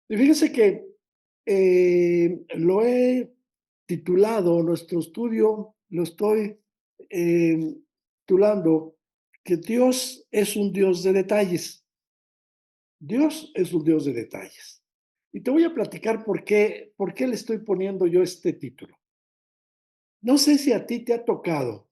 Y fíjese que lo he titulado, nuestro estudio lo estoy titulando que Dios es un Dios de detalles. Dios es un Dios de detalles. Y te voy a platicar por qué le estoy poniendo yo este título. No sé si a ti te ha tocado,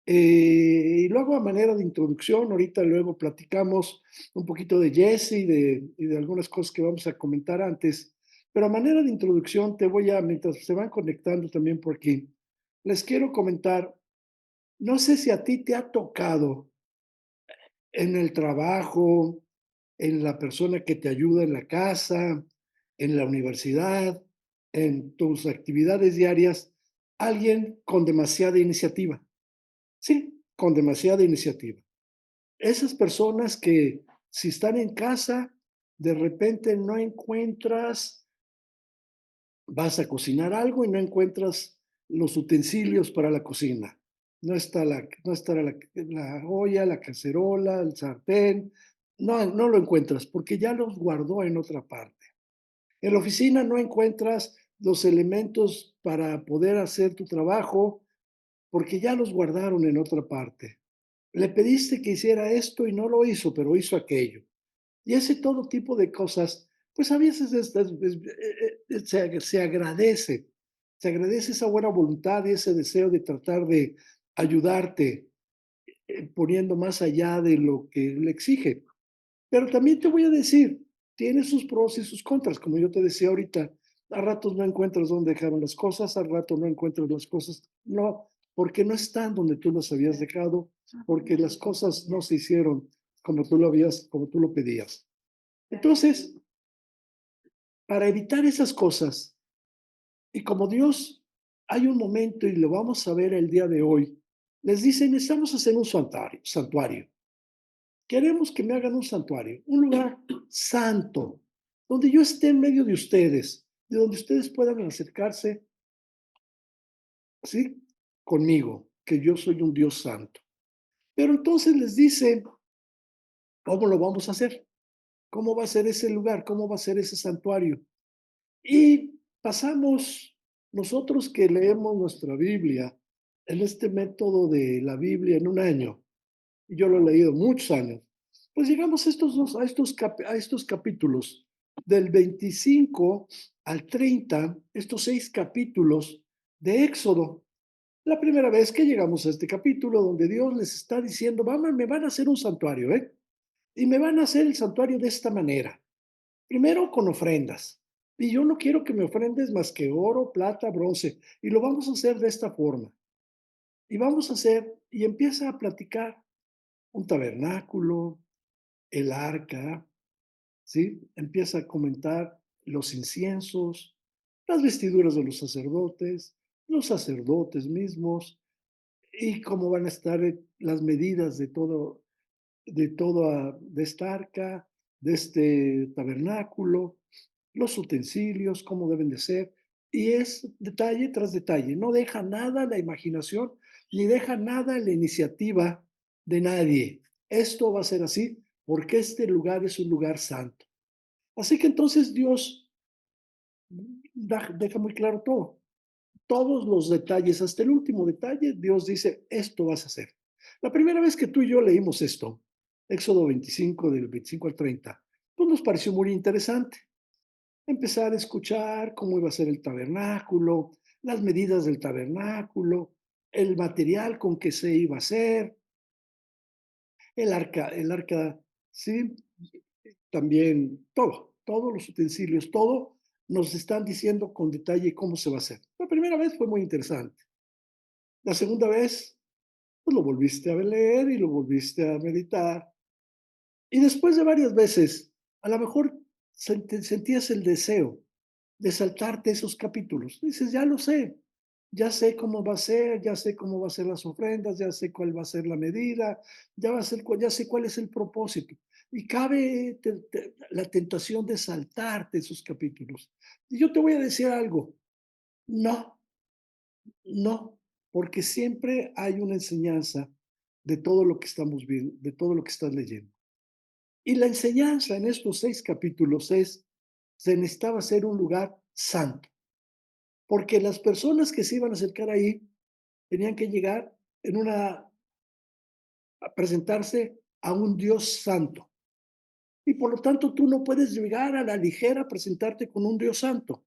y luego a manera de introducción, ahorita luego platicamos un poquito de Jesse y de algunas cosas que vamos a comentar antes, pero a manera de introducción te voy a, mientras se van conectando también por aquí, les quiero comentar, no sé si a ti te ha tocado en el trabajo, en la persona que te ayuda en la casa, en la universidad, en tus actividades diarias, alguien con demasiada iniciativa. Sí, con demasiada iniciativa. Esas personas que si están en casa, de repente no encuentras, vas a cocinar algo y no encuentras los utensilios para la cocina. No está la olla, la cacerola, el sartén, no lo encuentras porque ya los guardó en otra parte. En la oficina no encuentras los elementos para poder hacer tu trabajo porque ya los guardaron en otra parte. Le pediste que hiciera esto y no lo hizo, pero hizo aquello. Y ese todo tipo de cosas, pues a veces se agradece esa buena voluntad y ese deseo de tratar de ayudarte, poniendo más allá de lo que le exige. Pero también te voy a decir, tiene sus pros y sus contras, como yo te decía ahorita, a ratos no encuentras dónde dejaron las cosas, a ratos no encuentras las cosas, no, porque no están donde tú las habías dejado, porque las cosas no se hicieron como tú lo pedías. Entonces, para evitar esas cosas, y como Dios, hay un momento, y lo vamos a ver el día de hoy, les dice, necesitamos hacer un santuario. Queremos que me hagan un santuario, un lugar santo, donde yo esté en medio de ustedes, de donde ustedes puedan acercarse, ¿sí? Conmigo, que yo soy un Dios santo. Pero entonces les dice, ¿cómo lo vamos a hacer? ¿Cómo va a ser ese lugar? ¿Cómo va a ser ese santuario? Y pasamos, nosotros que leemos nuestra Biblia, en este método de la Biblia en un año, y yo lo he leído muchos años, pues llegamos a a estos capítulos, del 25 al 30, estos 6 capítulos de Éxodo. La primera vez que llegamos a este capítulo donde Dios les está diciendo, me van a hacer un santuario, ¿eh? Y me van a hacer el santuario de esta manera. Primero con ofrendas. Y yo no quiero que me ofrendes más que oro, plata, bronce. Y lo vamos a hacer de esta forma. Y vamos a hacer, y empieza a platicar un tabernáculo, el arca, ¿sí? Empieza a comentar los inciensos, las vestiduras de los sacerdotes mismos, y cómo van a estar las medidas de esta arca, de este tabernáculo, los utensilios, cómo deben de ser, y es detalle tras detalle, no deja nada a la imaginación, ni deja nada a la iniciativa de nadie. Esto va a ser así porque este lugar es un lugar santo. Así que entonces Dios deja muy claro todo, todos los detalles, hasta el último detalle, Dios dice, esto vas a hacer. La primera vez que tú y yo leímos esto, Éxodo 25, del 25 al 30, pues nos pareció muy interesante. Empezar a escuchar cómo iba a ser el tabernáculo, las medidas del tabernáculo, el material con que se iba a hacer, el arca, sí, también todo, todos los utensilios, todo nos están diciendo con detalle cómo se va a hacer. La primera vez fue muy interesante. La segunda vez, pues lo volviste a leer y lo volviste a meditar. Y después de varias veces, a lo mejor sentías el deseo de saltarte esos capítulos. Dices, ya sé cómo va a ser, ya sé cómo va a ser las ofrendas, ya sé cuál va a ser la medida, ya sé cuál es el propósito. Y cabe la tentación de saltarte esos capítulos. Y yo te voy a decir algo, no, no, porque siempre hay una enseñanza de todo lo que estamos viendo, de todo lo que estás leyendo. Y la enseñanza en estos 6 capítulos es, se necesitaba ser un lugar santo, porque las personas que se iban a acercar ahí tenían que llegar en una a presentarse a un Dios santo. Y por lo tanto, tú no puedes llegar a la ligera a presentarte con un Dios santo.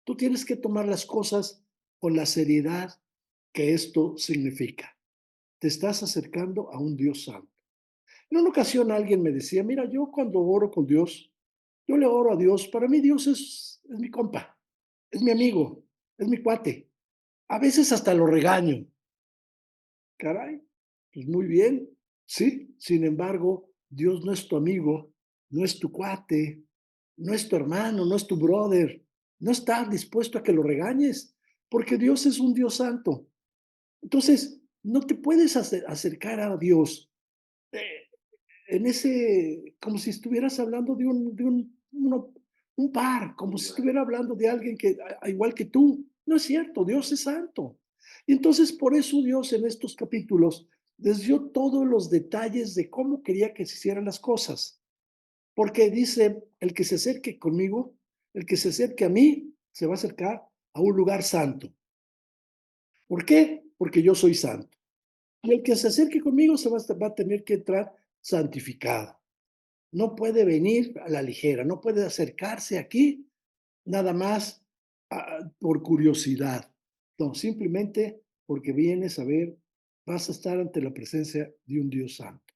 Tú tienes que tomar las cosas con la seriedad que esto significa. Te estás acercando a un Dios santo. En una ocasión alguien me decía, mira, yo cuando oro con Dios, yo le oro a Dios, para mí Dios es mi compa, es mi amigo, es mi cuate. A veces hasta lo regaño. Caray, pues muy bien, sí. Sin embargo, Dios no es tu amigo, no es tu cuate, no es tu hermano, no es tu brother. No está dispuesto a que lo regañes, porque Dios es un Dios santo. Entonces, no te puedes acercar a Dios eh, en ese, como si estuvieras hablando un par, como si estuviera hablando de alguien que, igual que tú. No es cierto, Dios es santo. Y entonces, por eso Dios en estos capítulos les dio todos los detalles de cómo quería que se hicieran las cosas. Porque dice, el que se acerque conmigo, el que se acerque a mí, se va a acercar a un lugar santo. ¿Por qué? Porque yo soy santo. Y el que se acerque conmigo va a tener que entrar santificado. No puede venir a la ligera, no puede acercarse aquí nada más por curiosidad. No, simplemente porque vienes a ver, vas a estar ante la presencia de un Dios santo.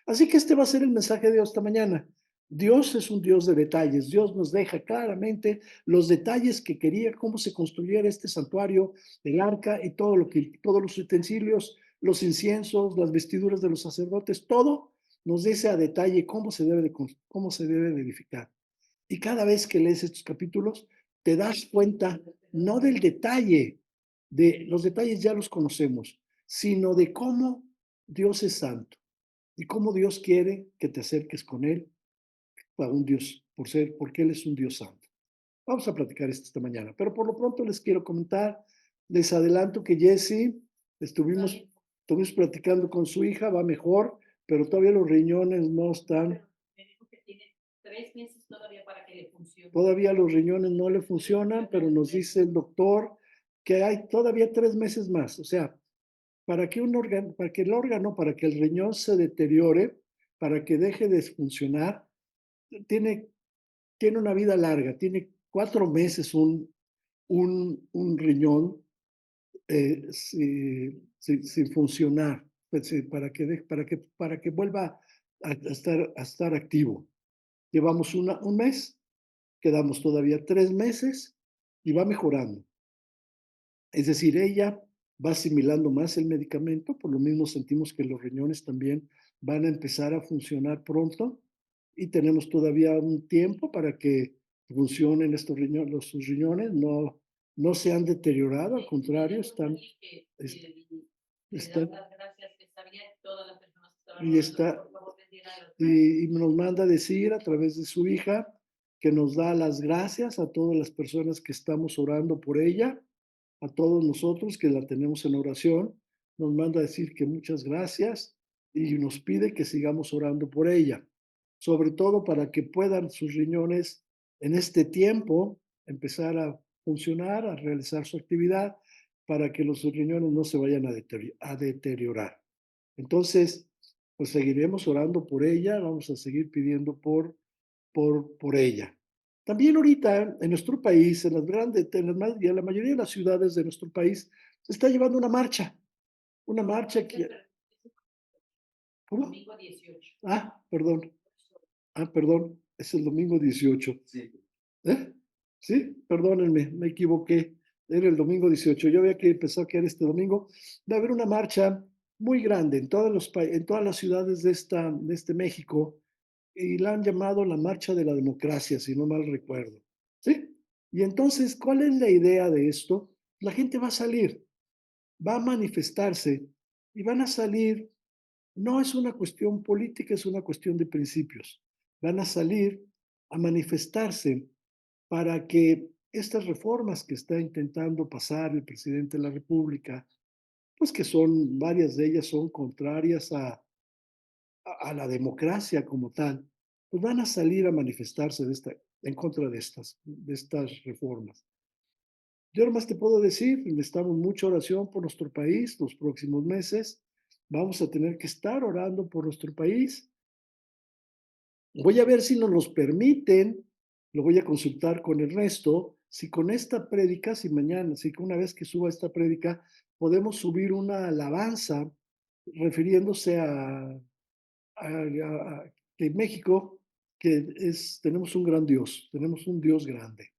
Así que este va a ser el mensaje de Dios esta mañana. Dios es un Dios de detalles. Dios nos deja claramente los detalles que quería, cómo se construyera este santuario, el arca y todo lo que, todos los utensilios, los inciensos, las vestiduras de los sacerdotes, todo nos dice a detalle cómo se debe de edificar. Y cada vez que lees estos capítulos, te das cuenta no del detalle, de los detalles ya los conocemos, sino de cómo Dios es santo y cómo Dios quiere que te acerques con Él a un Dios, porque Él es un Dios santo. Vamos a platicar esto esta mañana, pero por lo pronto les quiero comentar, les adelanto que Jessie, estuvimos, estuvimos platicando con su hija, va mejor, pero todavía los riñones no están. Me dijo que tiene 3 meses todavía para que le funcione. Todavía los riñones no le funcionan, pero nos dice el doctor que hay todavía 3 meses más. O sea, para que el órgano, para que el riñón se deteriore, para que deje de funcionar, tiene, tiene una vida larga, tiene 4 meses un riñón sin funcionar, pues, para que vuelva a estar activo. Llevamos un mes, quedamos todavía 3 meses y va mejorando. Es decir, ella va asimilando más el medicamento, por lo mismo sentimos que los riñones también van a empezar a funcionar pronto y tenemos todavía un tiempo para que funcionen estos riñones, sus riñones no se han deteriorado, al contrario, están y está y nos manda a decir a través de su hija que nos da las gracias a todas las personas que estamos orando por ella, a todos nosotros que la tenemos en oración, nos manda a decir que muchas gracias y nos pide que sigamos orando por ella, sobre todo para que puedan sus riñones en este tiempo empezar a funcionar, a realizar su actividad, para que los riñones no se vayan a deteriorar. Entonces, pues seguiremos orando por ella, vamos a seguir pidiendo por ella. También ahorita en nuestro país, en las grandes, en la mayoría de las ciudades de nuestro país, se está llevando una marcha que... ¿Cómo? Domingo 18. Perdón. Perdón, es el domingo 18. Sí. ¿Eh? Sí, perdónenme, me equivoqué. Era el domingo 18. Yo había que empezar que era este domingo. Va a haber una marcha muy grande en en todas las ciudades de este México y la han llamado la Marcha de la Democracia, si no mal recuerdo. ¿Sí? Y entonces, ¿cuál es la idea de esto? La gente va a salir, va a manifestarse y van a salir, no es una cuestión política, es una cuestión de principios. Van a salir a manifestarse para que estas reformas que está intentando pasar el presidente de la República, pues que son, varias de ellas son contrarias a la democracia como tal, pues van a salir a manifestarse en contra de estas reformas. Yo nomás te puedo decir, necesitamos mucha oración por nuestro país los próximos meses. Vamos a tener que estar orando por nuestro país. Voy a ver si nos los permiten, lo voy a consultar con el resto, si con esta prédica, si mañana, si una vez que suba esta prédica, podemos subir una alabanza refiriéndose a que México, tenemos un gran Dios, tenemos un Dios grande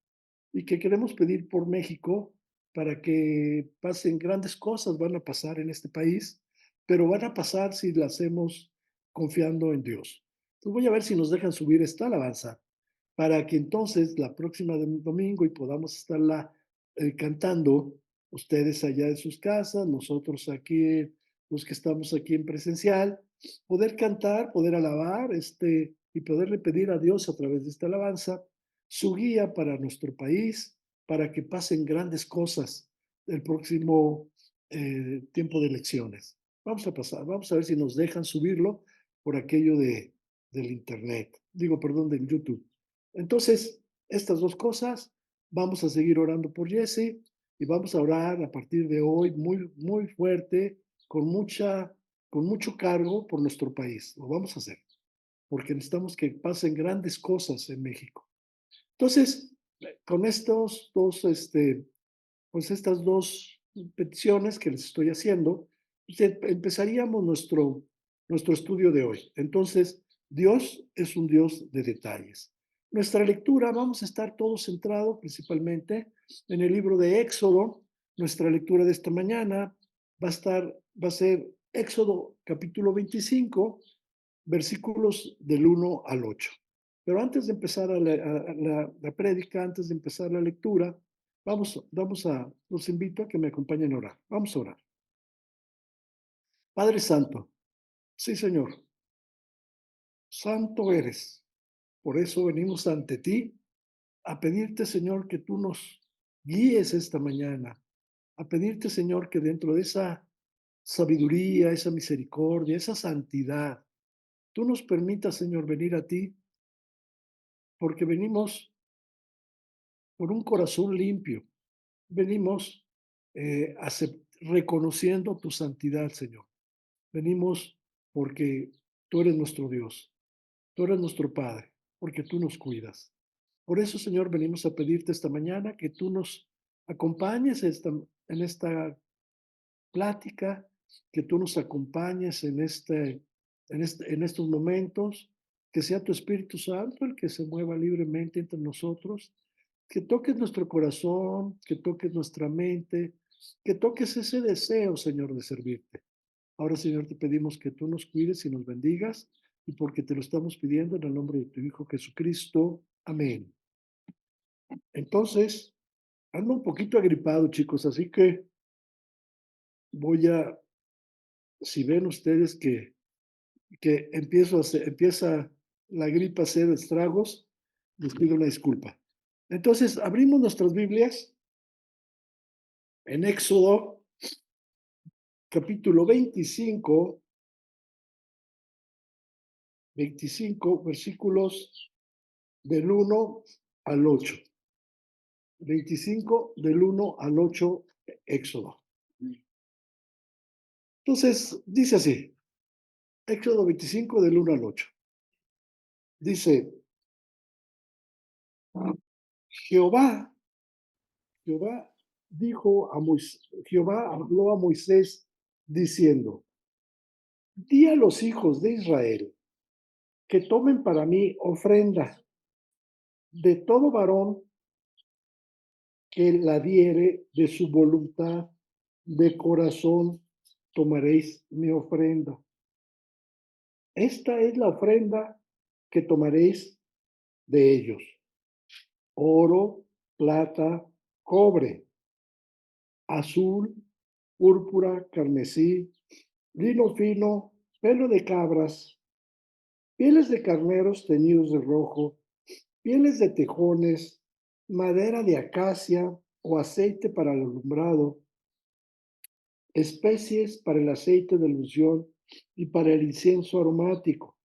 y que queremos pedir por México para que pasen grandes cosas, van a pasar en este país, pero van a pasar si las hacemos confiando en Dios. Entonces voy a ver si nos dejan subir esta alabanza para que entonces la próxima domingo y podamos estarla cantando, ustedes allá en sus casas, nosotros aquí, los que estamos aquí en presencial, poder cantar, poder alabar y poderle pedir a Dios a través de esta alabanza su guía para nuestro país, para que pasen grandes cosas el próximo tiempo de elecciones. Vamos a ver si nos dejan subirlo por aquello del internet, digo, perdón, del YouTube. Entonces, estas dos cosas, vamos a seguir orando por Jesse y vamos a orar a partir de hoy muy, muy fuerte, con mucho cargo por nuestro país. Lo vamos a hacer, porque necesitamos que pasen grandes cosas en México. Entonces, con pues estas dos peticiones que les estoy haciendo, pues empezaríamos nuestro estudio de hoy. Entonces, Dios es un Dios de detalles. Nuestra lectura, vamos a estar todos centrados principalmente en el libro de Éxodo. Nuestra lectura de esta mañana va a ser Éxodo capítulo 25, versículos del 1 al 8. Pero antes de empezar la prédica, antes de empezar la lectura, los invito a que me acompañen a orar. Vamos a orar. Padre Santo, sí Señor, santo eres. Por eso venimos ante ti a pedirte, Señor, que tú nos guíes esta mañana, a pedirte, Señor, que dentro de esa sabiduría, esa misericordia, esa santidad, tú nos permitas, Señor, venir a ti, porque venimos con un corazón limpio. Venimos reconociendo tu santidad, Señor. Venimos porque tú eres nuestro Dios, tú eres nuestro Padre, porque tú nos cuidas. Por eso, Señor, venimos a pedirte esta mañana que tú nos acompañes en esta plática, que tú nos acompañes en estos momentos, que sea tu Espíritu Santo el que se mueva libremente entre nosotros, que toques nuestro corazón, que toques nuestra mente, que toques ese deseo, Señor, de servirte. Ahora, Señor, te pedimos que tú nos cuides y nos bendigas, y porque te lo estamos pidiendo en el nombre de tu Hijo Jesucristo. Amén. Entonces, ando un poquito agripado, chicos, así que si ven ustedes que empieza la gripa a hacer estragos, les pido una disculpa. Entonces, abrimos nuestras Biblias en Éxodo capítulo 25 versículos del 1 al 8. 25 del 1 al 8, Éxodo. Entonces, dice así, Éxodo 25 del 1 al 8. Dice, Jehová Jehová Jehová habló a Moisés diciendo, di a los hijos de Israel que tomen para mí ofrenda de todo varón que la diere de su voluntad de corazón, tomaréis mi ofrenda. Esta es la ofrenda que tomaréis de ellos: oro, plata, cobre, azul, púrpura, carmesí, lino fino, pelo de cabras, pieles de carneros teñidos de rojo, pieles de tejones, madera de acacia o aceite para el alumbrado, especies para el aceite de unción y para el incienso aromático,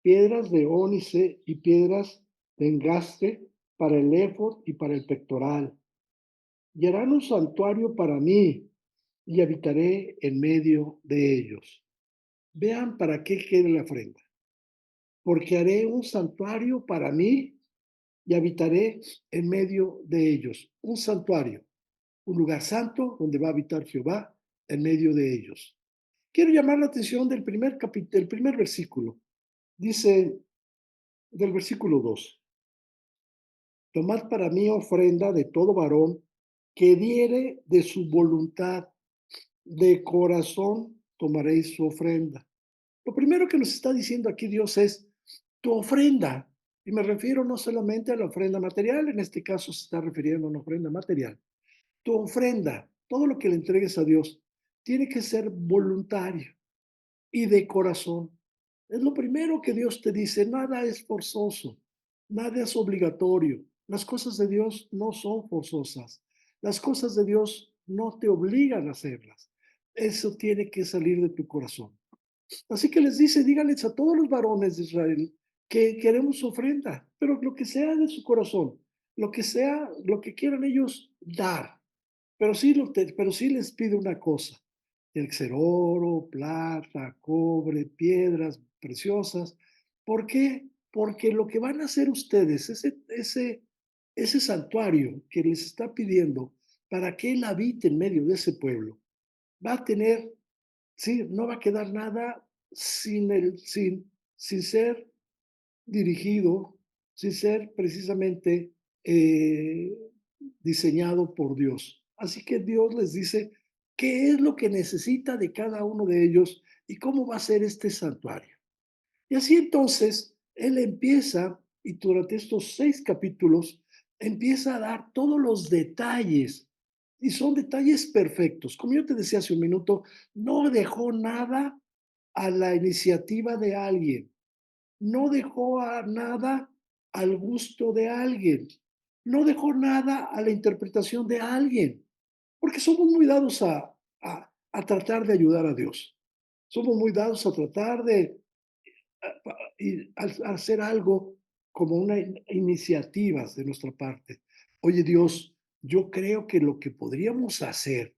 piedras de ónice y piedras de engaste para el éfod y para el pectoral. Y harán un santuario para mí, y habitaré en medio de ellos. Vean para qué quiere la ofrenda. Porque haré un santuario para mí y habitaré en medio de ellos. Un santuario, un lugar santo donde va a habitar Jehová en medio de ellos. Quiero llamar la atención del primer versículo. Dice del versículo 2: tomad para mí ofrenda de todo varón que diere de su voluntad, de corazón tomaréis su ofrenda. Lo primero que nos está diciendo aquí Dios es tu ofrenda. Y me refiero no solamente a la ofrenda material, en este caso se está refiriendo a una ofrenda material. Tu ofrenda, todo lo que le entregues a Dios, tiene que ser voluntario y de corazón. Es lo primero que Dios te dice, nada es forzoso, nada es obligatorio. Las cosas de Dios no son forzosas. Las cosas de Dios no te obligan a hacerlas. Eso tiene que salir de tu corazón. Así que les dice, díganles a todos los varones de Israel que queremos su ofrenda, pero lo que sea de su corazón, lo que sea, lo que quieran ellos dar. Pero sí les pide una cosa, tiene que ser oro, plata, cobre, piedras preciosas. ¿Por qué? Porque lo que van a hacer ustedes, ese santuario que les está pidiendo para que él habite en medio de ese pueblo, va a tener, sí, no va a quedar nada sin ser dirigido, sin ser precisamente eh, diseñado por Dios. Así que Dios les dice qué es lo que necesita de cada uno de ellos y cómo va a ser este santuario. Y así entonces Él empieza, y durante estos 6 capítulos, empieza a dar todos los detalles. Y son detalles perfectos. Como yo te decía hace un minuto, no dejó nada a la iniciativa de alguien, no dejó a nada al gusto de alguien, no dejó nada a la interpretación de alguien, porque somos muy dados a tratar de ayudar a Dios. Somos muy dados a tratar de hacer algo como una iniciativa de nuestra parte. Oye Dios, yo creo que lo que podríamos hacer,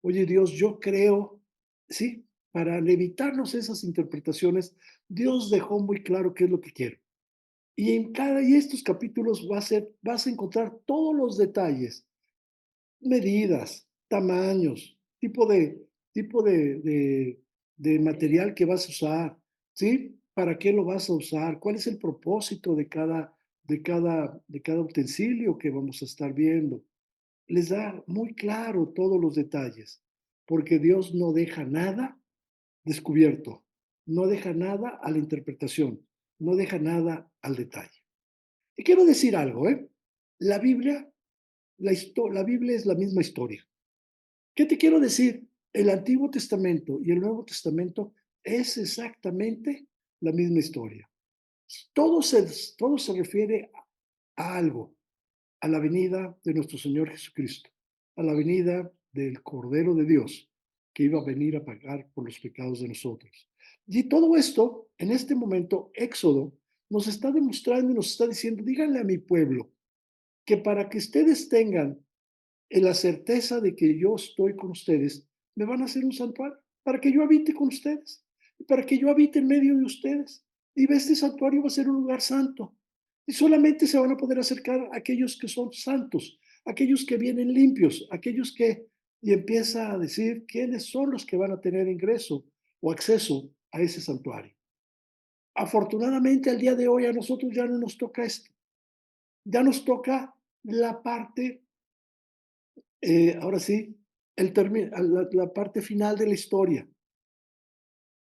oye Dios, yo creo, sí, para evitarnos esas interpretaciones, Dios dejó muy claro qué es lo que quiere. Y estos capítulos vas a encontrar todos los detalles, medidas, tamaños, tipo de material que vas a usar, ¿sí? ¿Para qué lo vas a usar? ¿Cuál es el propósito de cada utensilio que vamos a estar viendo? Les da muy claro todos los detalles, porque Dios no deja nada descubierto, no deja nada a la interpretación, no deja nada al detalle. Y quiero decir algo, ¿eh? La Biblia, la Biblia es la misma historia. ¿Qué te quiero decir? El Antiguo Testamento y el Nuevo Testamento es exactamente la misma historia. Todo se, todo se refiere a algo, a la venida de nuestro Señor Jesucristo, a la venida del Cordero de Dios, que iba a venir a pagar por los pecados de nosotros. Y todo esto, en este momento, Éxodo nos está demostrando y nos está diciendo, díganle a mi pueblo que para que ustedes tengan la certeza de que yo estoy con ustedes, me van a hacer un santuario para que yo habite con ustedes, para que yo habite en medio de ustedes. Y este santuario va a ser un lugar santo. Y solamente se van a poder acercar a aquellos que son santos, aquellos que vienen limpios, aquellos que, y empieza a decir quiénes son los que van a tener ingreso o acceso a ese santuario. Afortunadamente, al día de hoy a nosotros ya no nos toca esto, ya nos toca la parte ahora sí, la parte final de la historia,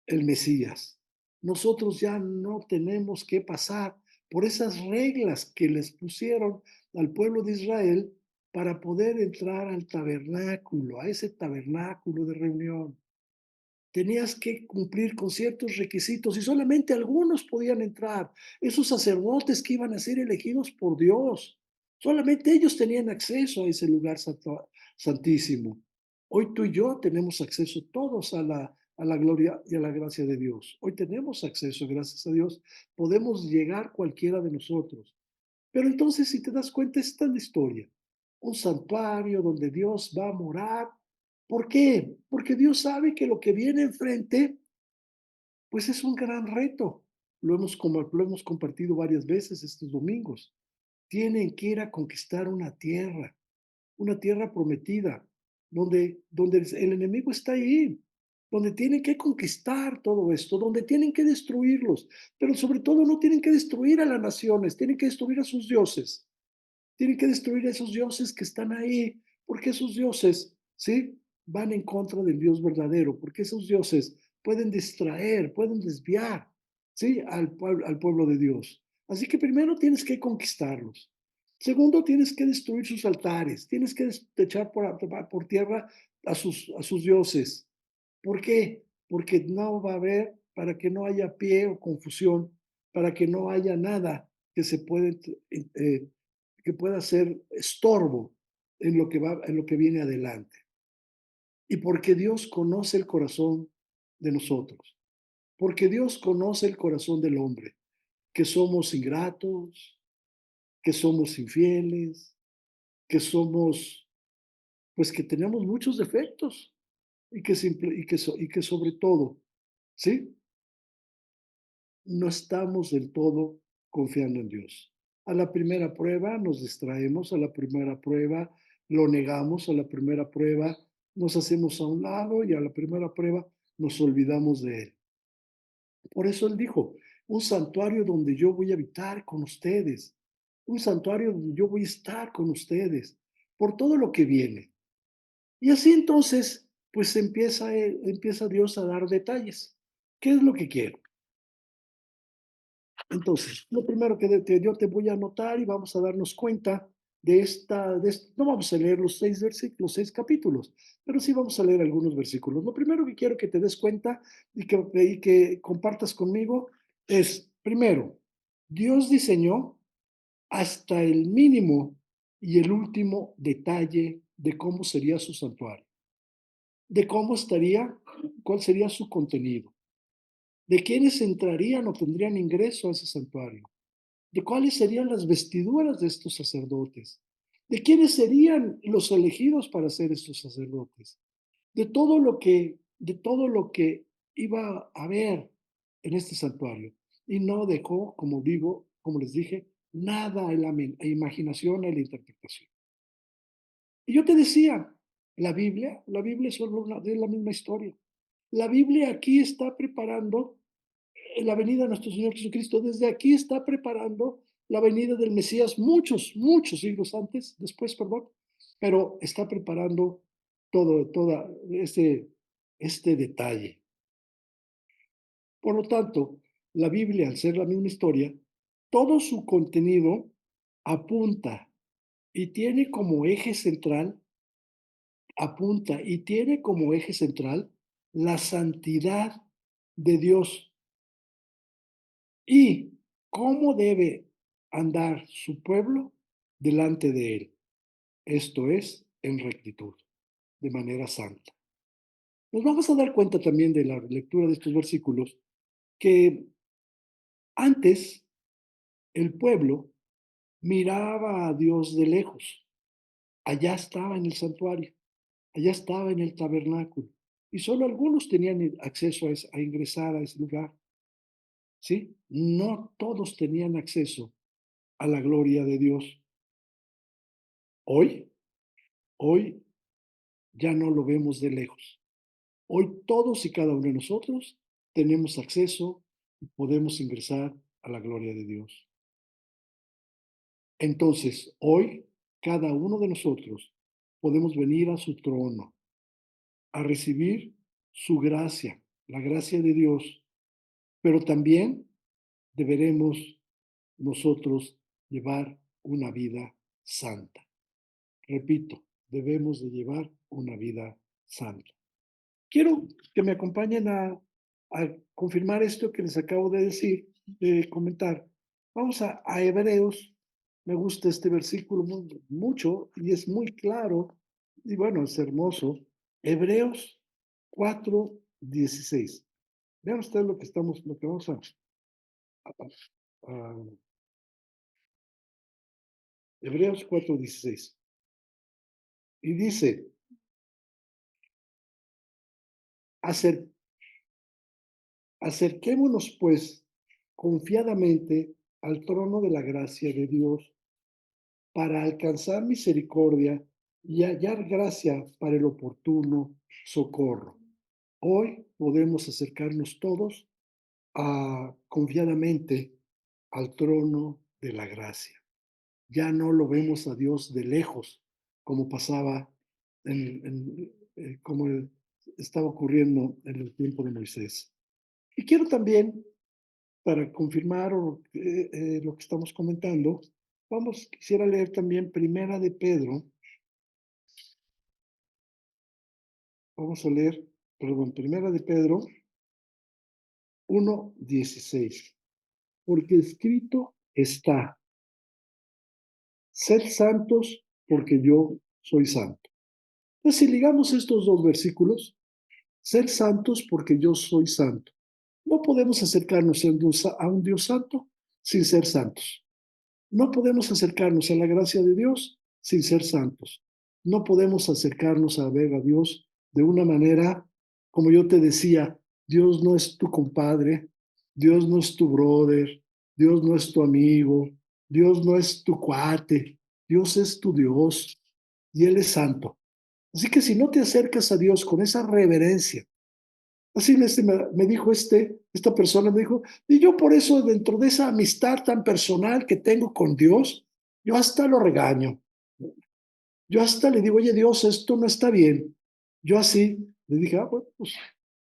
el Mesías. Nosotros ya no tenemos que pasar por esas reglas que les pusieron al pueblo de Israel para poder entrar al tabernáculo, a ese tabernáculo de reunión. Tenías que cumplir con ciertos requisitos y solamente algunos podían entrar. Esos sacerdotes que iban a ser elegidos por Dios, solamente ellos tenían acceso a ese lugar santísimo. Hoy tú y yo tenemos acceso todos a la gloria y a la gracia de Dios. Hoy tenemos acceso, gracias a Dios, podemos llegar cualquiera de nosotros. Pero entonces, si te das cuenta, esta es la historia. Un santuario donde Dios va a morar. ¿Por qué? Porque Dios sabe que lo que viene enfrente, pues es un gran reto. Lo hemos compartido varias veces estos domingos. Tienen que ir a conquistar una tierra prometida, donde el enemigo está ahí, donde tienen que conquistar todo esto, donde tienen que destruirlos, pero sobre todo no tienen que destruir a las naciones, tienen que destruir a sus dioses. Tienen que destruir a esos dioses que están ahí, porque esos dioses, ¿sí? Van en contra del Dios verdadero, porque esos dioses pueden distraer, pueden desviar, ¿sí? Al pueblo de Dios. Así que primero tienes que conquistarlos. Segundo, tienes que destruir sus altares, tienes que echar por tierra a sus dioses. ¿Por qué? Porque no va a haber, para que no haya pie o confusión, para que no haya nada que se puede que pueda ser estorbo en lo que viene adelante. Y porque Dios conoce el corazón de nosotros, porque Dios conoce el corazón del hombre, que somos ingratos, que somos infieles, que somos, pues que tenemos muchos defectos y que sobre todo, ¿sí? No estamos del todo confiando en Dios. A la primera prueba nos distraemos, a la primera prueba lo negamos, a la primera prueba nos hacemos a un lado y a la primera prueba nos olvidamos de Él. Por eso Él dijo, un santuario donde yo voy a habitar con ustedes, un santuario donde yo voy a estar con ustedes, por todo lo que viene. Y así entonces, pues empieza Dios a dar detalles. ¿Qué es lo que quiero? Entonces, lo primero que yo te voy a anotar y vamos a darnos cuenta no vamos a leer los 6 capítulos, pero sí vamos a leer algunos versículos. Lo primero que quiero que te des cuenta y que compartas conmigo es, primero, Dios diseñó hasta el mínimo y el último detalle de cómo sería su santuario, de cómo estaría, cuál sería su contenido, de quiénes entrarían o tendrían ingreso a ese santuario, de cuáles serían las vestiduras de estos sacerdotes, de quiénes serían los elegidos para ser estos sacerdotes, de todo lo que iba a haber en este santuario. Y no dejó, como digo, como les dije, nada a la imaginación, a la interpretación. Y yo te decía, la Biblia es solo es la misma historia. La Biblia aquí está preparando la venida de nuestro Señor Jesucristo. Desde aquí está preparando la venida del Mesías muchos siglos después, perdón, pero está preparando toda este detalle. Por lo tanto, la Biblia, al ser la misma historia, todo su contenido apunta y tiene como eje central, apunta y tiene como eje central la santidad de Dios y cómo debe andar su pueblo delante de él, esto es, en rectitud, de manera santa. Nos vamos a dar cuenta también de la lectura de estos versículos que antes el pueblo miraba a Dios de lejos. Allá estaba en el santuario, allá estaba en el tabernáculo, y solo algunos tenían acceso a ingresar a ese lugar, ¿sí? No todos tenían acceso a la gloria de Dios. Hoy, hoy ya no lo vemos de lejos. Hoy todos y cada uno de nosotros tenemos acceso y podemos ingresar a la gloria de Dios. Entonces, hoy cada uno de nosotros podemos venir a su trono a recibir su gracia, la gracia de Dios, pero también deberemos nosotros llevar una vida santa. Repito, debemos de llevar una vida santa. Quiero que me acompañen a confirmar esto que les acabo de decir, de comentar. Vamos a Hebreos. Me gusta este versículo mucho y es muy claro y bueno, es hermoso. Hebreos 4, 16. Vean ustedes lo que vamos a Hebreos 4:16. Y dice, "Acer- acerquémonos pues confiadamente al trono de la gracia de Dios para alcanzar misericordia y hallar gracia para el oportuno socorro." Hoy podemos acercarnos todos confiadamente al trono de la gracia. Ya no lo vemos a Dios de lejos, como pasaba, como estaba ocurriendo en el tiempo de Moisés. Y quiero también, para confirmar lo que estamos comentando, quisiera leer también Primera de Pedro. Vamos a leer, perdón, Primera de Pedro 1:16. Porque escrito está, sed santos porque yo soy santo. Entonces, si ligamos estos dos versículos, ser santos porque yo soy santo. No podemos acercarnos a un Dios santo sin ser santos. No podemos acercarnos a la gracia de Dios sin ser santos. No podemos acercarnos a ver a Dios de una manera, como yo te decía, Dios no es tu compadre, Dios no es tu brother, Dios no es tu amigo, Dios no es tu cuate, Dios es tu Dios y Él es santo. Así que si no te acercas a Dios con esa reverencia, así me dijo esta persona, me dijo, y yo por eso dentro de esa amistad tan personal que tengo con Dios, yo hasta lo regaño. Yo hasta le digo, oye Dios, esto no está bien. Yo así le dije, bueno, pues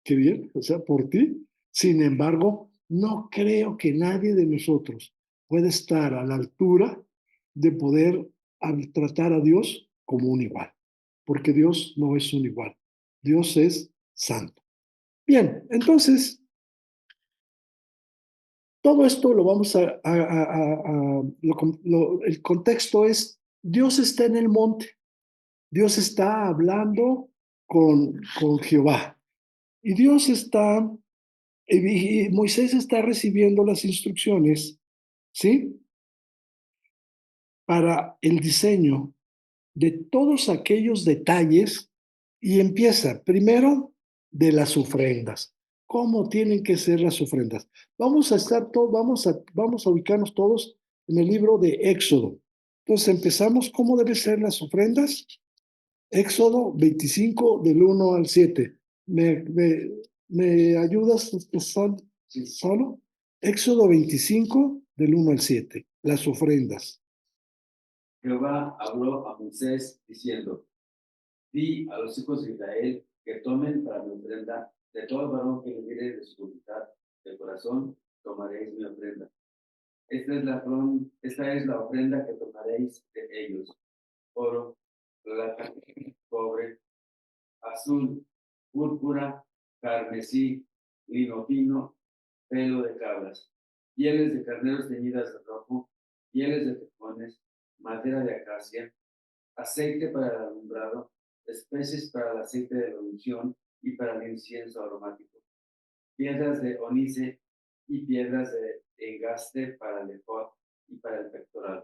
qué bien, o sea, por ti. Sin embargo, no creo que nadie de nosotros pueda estar a la altura de poder tratar a Dios como un igual, porque Dios no es un igual. Dios es santo. Bien, entonces, todo esto lo vamos el contexto es, Dios está en el monte, Dios está hablando con Jehová, y Dios está, y Moisés está recibiendo las instrucciones, ¿sí? Para el diseño de todos aquellos detalles, y empieza primero de las ofrendas. ¿Cómo tienen que ser las ofrendas? Vamos a ubicarnos todos en el libro de Éxodo. Entonces empezamos, ¿cómo deben ser las ofrendas? Éxodo 25 del 1 al 7. ¿Me ayudas, Salo? Éxodo 25 del 1 al 7. Las ofrendas. Jehová habló a Moisés diciendo, di a los hijos de Israel que tomen para mi ofrenda de todo varón que me diere de su voluntad de corazón, tomaréis mi ofrenda. Esta es la ofrenda que tomaréis de ellos: oro, plata, cobre, azul, púrpura, carmesí, lino fino, pelo de cabras, pieles de carneros teñidas de rojo, pieles de tejones, madera de acacia, aceite para el alumbrado, especies para el aceite de la unción y para el incienso aromático, piedras de onice y piedras de engaste para el ephod y para el pectoral.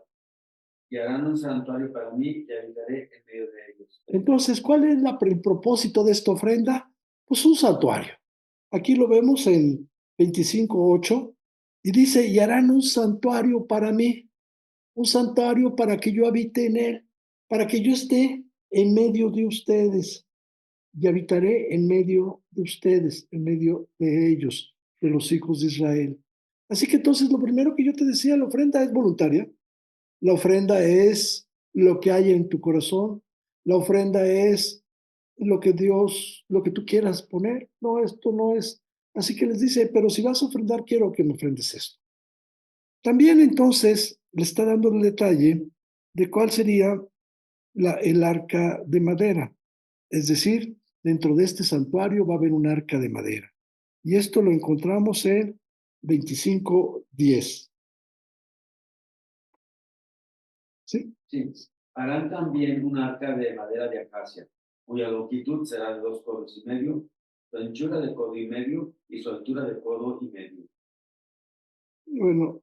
Y harán un santuario para mí y habitaré en medio de ellos. Entonces, ¿cuál es el propósito de esta ofrenda? Pues un santuario. Aquí lo vemos en 25:8 y dice, y harán un santuario para mí, un santuario para que yo habite en él, para que yo esté en medio de ustedes y habitaré en medio de ustedes, en medio de ellos, de los hijos de Israel. Así que entonces lo primero que yo te decía, la ofrenda es voluntaria, la ofrenda es lo que hay en tu corazón, la ofrenda es lo que Dios, lo que tú quieras poner. No, esto no es. Así que les dice, pero si vas a ofrendar, quiero que me ofrendes esto. También entonces le está dando el detalle de cuál sería el arca de madera. Es decir, dentro de este santuario va a haber un arca de madera. Y esto lo encontramos en 25:10. ¿Sí? Sí. Harán también un arca de madera de acacia, cuya longitud será de 2 codos y medio, su anchura de codo y medio y su altura de codo y medio. Bueno,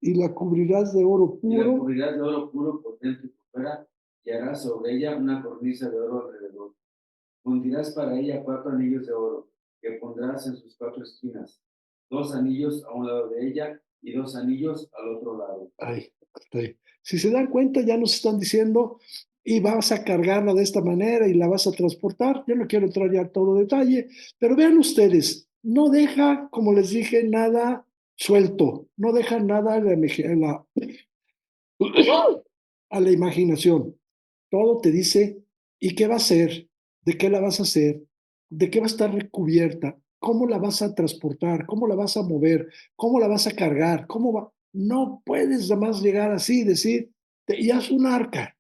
y la cubrirás de oro Y la puro. cubrirás de oro puro por dentro y por fuera, y harás sobre ella una cornisa de oro alrededor. Fundirás para ella 4 anillos de oro, que pondrás en sus 4 esquinas, 2 anillos a un lado de ella y 2 anillos al otro lado. Ahí, ahí. Si se dan cuenta, ya nos están diciendo, y vas a cargarla de esta manera y la vas a transportar. Yo no quiero entrar ya a todo detalle, pero vean ustedes, no deja, como les dije, nada suelto, no deja nada a la imaginación. Todo te dice, ¿y qué va a hacer? ¿De qué la vas a hacer? ¿De qué va a estar recubierta? ¿Cómo la vas a transportar? ¿Cómo la vas a mover? ¿Cómo la vas a cargar? ¿Cómo va? No puedes nada más llegar así y decir, y haz un arca.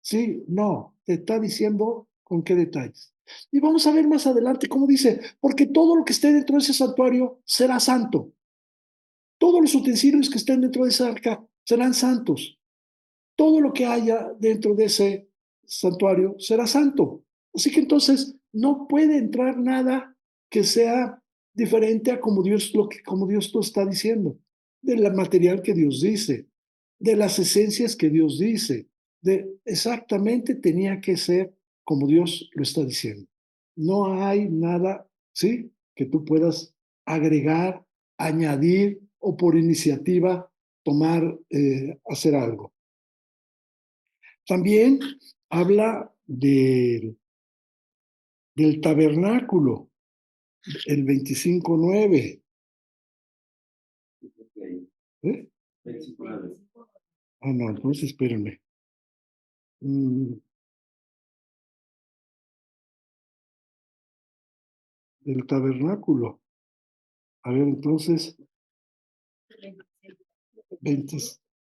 Sí, no, te está diciendo con qué detalles. Y vamos a ver más adelante cómo dice, porque todo lo que esté dentro de ese santuario será santo. Todos los utensilios que estén dentro de esa arca serán santos. Todo lo que haya dentro de ese santuario será santo. Así que entonces no puede entrar nada que sea diferente a como Dios como Dios lo está diciendo, del material que Dios dice, de las esencias que Dios dice, de exactamente tenía que ser como Dios lo está diciendo. No hay nada, ¿sí? Que tú puedas agregar, añadir o por iniciativa tomar, hacer algo. También habla del tabernáculo, el 25:9. ¿Eh? Ah, no, entonces espérenme. Mm, del tabernáculo. A ver, entonces, 20,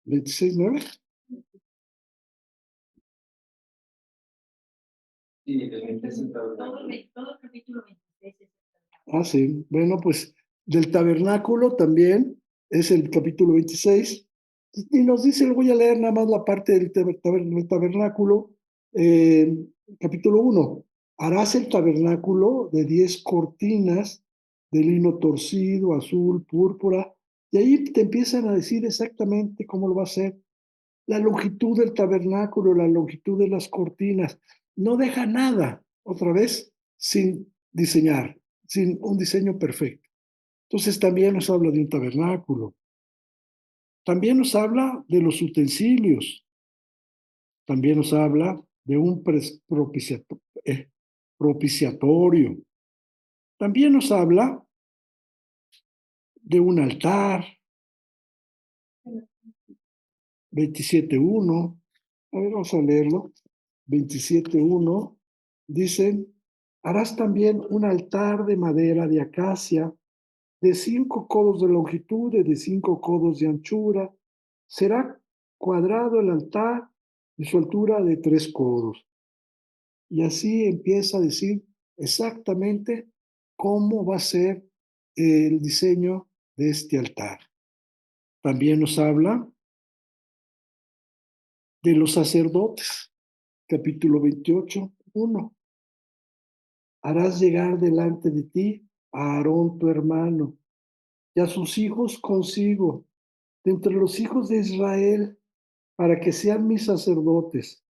26:9. Sí, es el tabernáculo. Todo el capítulo 26 es Ah, sí. Bueno, pues del tabernáculo también es el capítulo 26. Y nos dice, lo voy a leer nada más la parte del tabernáculo, eh, capítulo 1. Harás el tabernáculo de 10 cortinas de lino torcido, azul, púrpura, y ahí te empiezan a decir exactamente cómo lo va a hacer. La longitud del tabernáculo, la longitud de las cortinas, no deja nada, otra vez, sin diseñar, sin un diseño perfecto. Entonces también nos habla de un tabernáculo. También nos habla de los utensilios. También nos habla de un propiciatorio. También nos habla de un altar, 27:1. A ver, vamos a leerlo. 27:1. Dicen, harás también un altar de madera de acacia de 5 codos de longitud y de 5 codos de anchura. Será cuadrado el altar y su altura de 3 codos. Y así empieza a decir exactamente cómo va a ser el diseño de este altar. También nos habla de los sacerdotes, capítulo 28:1. Harás llegar delante de ti a Aarón tu hermano y a sus hijos consigo, de entre los hijos de Israel, para que sean mis sacerdotes,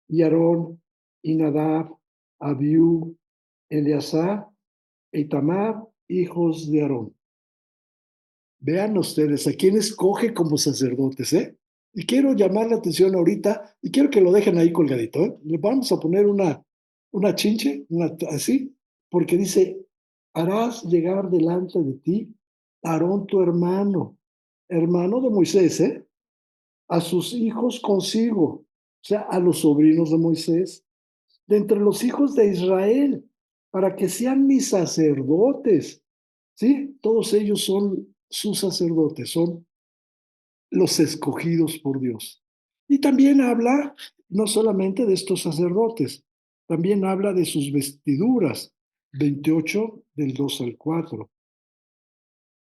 y Aarón, y Nadab, Abiú, Eleazar e Itamar, hijos de Aarón. Vean ustedes a quién escoge como sacerdotes, ¿eh? Y quiero llamar la atención ahorita, y quiero que lo dejen ahí colgadito, ¿eh? Le vamos a poner una chinche, así, porque dice, harás llegar delante de ti a Aarón tu hermano, hermano de Moisés, ¿eh? A sus hijos consigo, o sea, a los sobrinos de Moisés, de entre los hijos de Israel, para que sean mis sacerdotes, ¿sí? Todos ellos son sus sacerdotes, son los escogidos por Dios. Y también habla no solamente de estos sacerdotes, también habla de sus vestiduras, 28 del 2 al 4.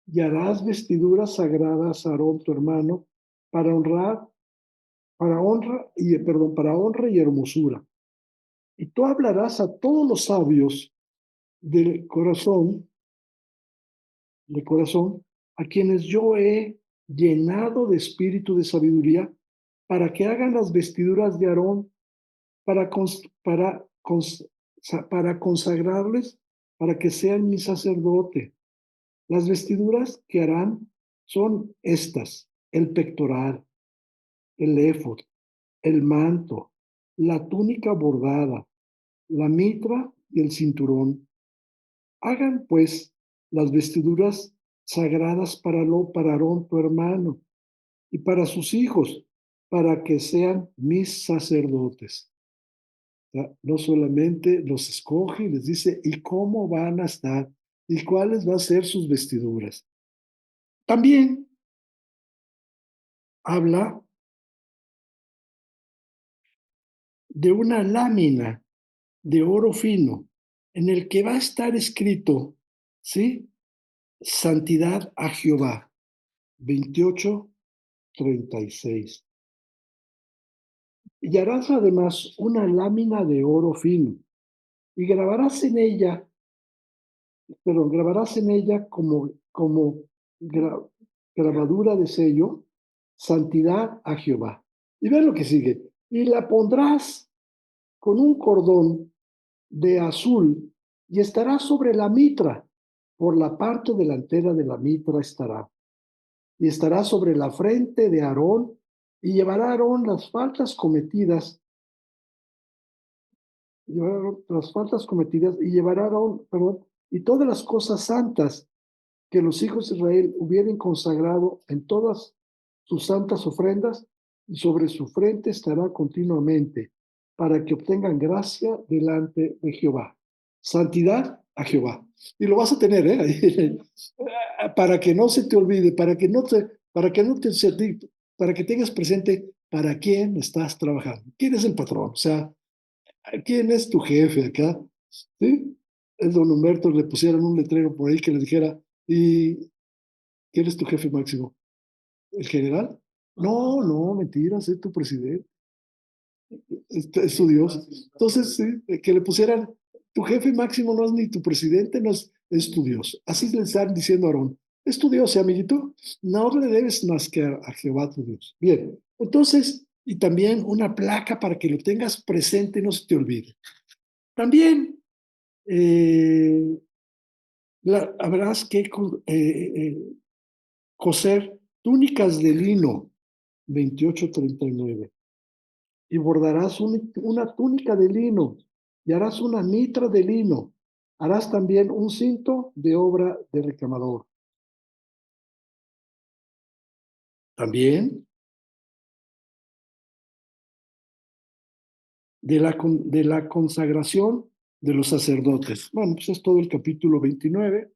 Y harás vestiduras sagradas a Aarón tu hermano para honrar, para honra y hermosura. Y tú hablarás a todos los sabios de corazón, a quienes yo he llenado de espíritu de sabiduría, para que hagan las vestiduras de Aarón, para consagrarles, para que sean mi sacerdote. Las vestiduras que harán son estas: el pectoral, el éfod, el manto, la túnica bordada, la mitra y el cinturón. Hagan pues las vestiduras sagradas para Aarón tu hermano y para sus hijos, para que sean mis sacerdotes. No solamente los escoge y les dice, ¿y cómo van a estar? ¿Y cuáles van a ser sus vestiduras? También habla de una lámina de oro fino en el que va a estar escrito, ¿sí? Santidad a Jehová, 28:36. Y harás además una lámina de oro fino y grabarás en ella como grabadura de sello, santidad a Jehová. Y ve lo que sigue. Y la pondrás con un cordón de azul y estará sobre la mitra. Por la parte delantera de la mitra estará. Y estará sobre la frente de Aarón, y llevará a Aarón las faltas cometidas, y llevará a Aarón, y todas las cosas santas que los hijos de Israel hubieran consagrado en todas sus santas ofrendas, y sobre su frente estará continuamente, para que obtengan gracia delante de Jehová. Santidad a Jehová. Y lo vas a tener, ¿eh? Para que no se te olvide, para que tengas presente para quién estás trabajando. ¿Quién es el patrón? O sea, ¿quién es tu jefe acá? ¿Sí? El don Humberto le pusieron un letrero por ahí que le dijera, ¿y quién es tu jefe máximo? ¿El general? No, no, mentiras, es tu presidente, es tu Dios. Entonces, sí, que le pusieran, tu jefe máximo no es ni tu presidente, no es tu Dios. Así le están diciendo a Aarón, es tu Dios, amiguito, no le debes más que a Jehová tu Dios. Bien, entonces, y también una placa para que lo tengas presente y no se te olvide. También eh, habrás que coser túnicas de lino, 28:39. Y bordarás una túnica de lino, y harás una mitra de lino. Harás también un cinto de obra de recamador. También de la consagración de los sacerdotes. Bueno, pues es todo el capítulo 29.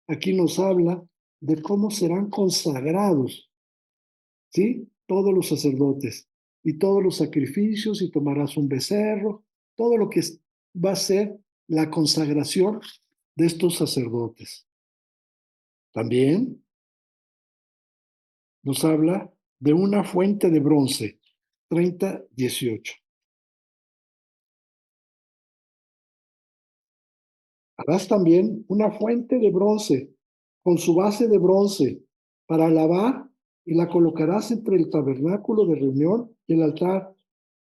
Aquí nos habla de cómo serán consagrados, ¿sí? Todos los sacerdotes y todos los sacrificios, y tomarás un becerro, todo lo que va a ser la consagración de estos sacerdotes. También nos habla de una fuente de bronce, 30:18. Harás también una fuente de bronce con su base de bronce para lavar, y la colocarás entre el tabernáculo de reunión y el altar,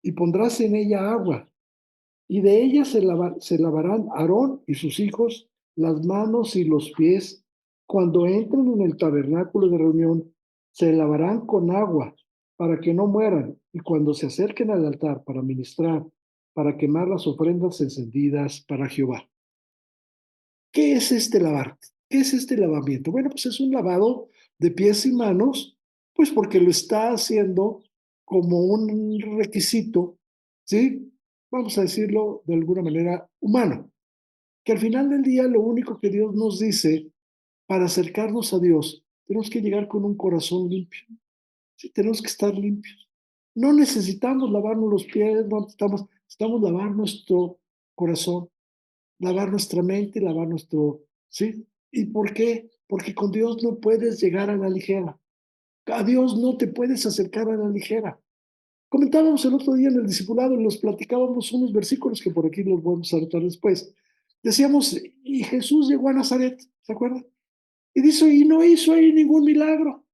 y pondrás en ella agua, y de ella se lavarán Aarón y sus hijos las manos y los pies cuando entren en el tabernáculo de reunión. Se lavarán con agua para que no mueran, y cuando se acerquen al altar para ministrar, para quemar las ofrendas encendidas para Jehová. ¿Qué es este lavar? ¿Qué es este lavamiento? Bueno, pues es un lavado de pies y manos, pues porque lo está haciendo como un requisito, ¿sí? Vamos a decirlo de alguna manera humano, que al final del día lo único que Dios nos dice para acercarnos a Dios, tenemos que llegar con un corazón limpio, ¿sí? Tenemos que estar limpios. No necesitamos lavarnos los pies, no necesitamos lavar nuestro corazón, lavar nuestra mente, lavar nuestro, ¿sí? ¿Y por qué? Porque con Dios no puedes llegar a la ligera. A Dios no te puedes acercar a la ligera. Comentábamos el otro día en el discipulado y nos platicábamos unos versículos que por aquí los vamos a anotar después. Decíamos, y Jesús llegó a Nazaret, ¿se acuerdan? Y dice, y no hizo ahí ningún milagro,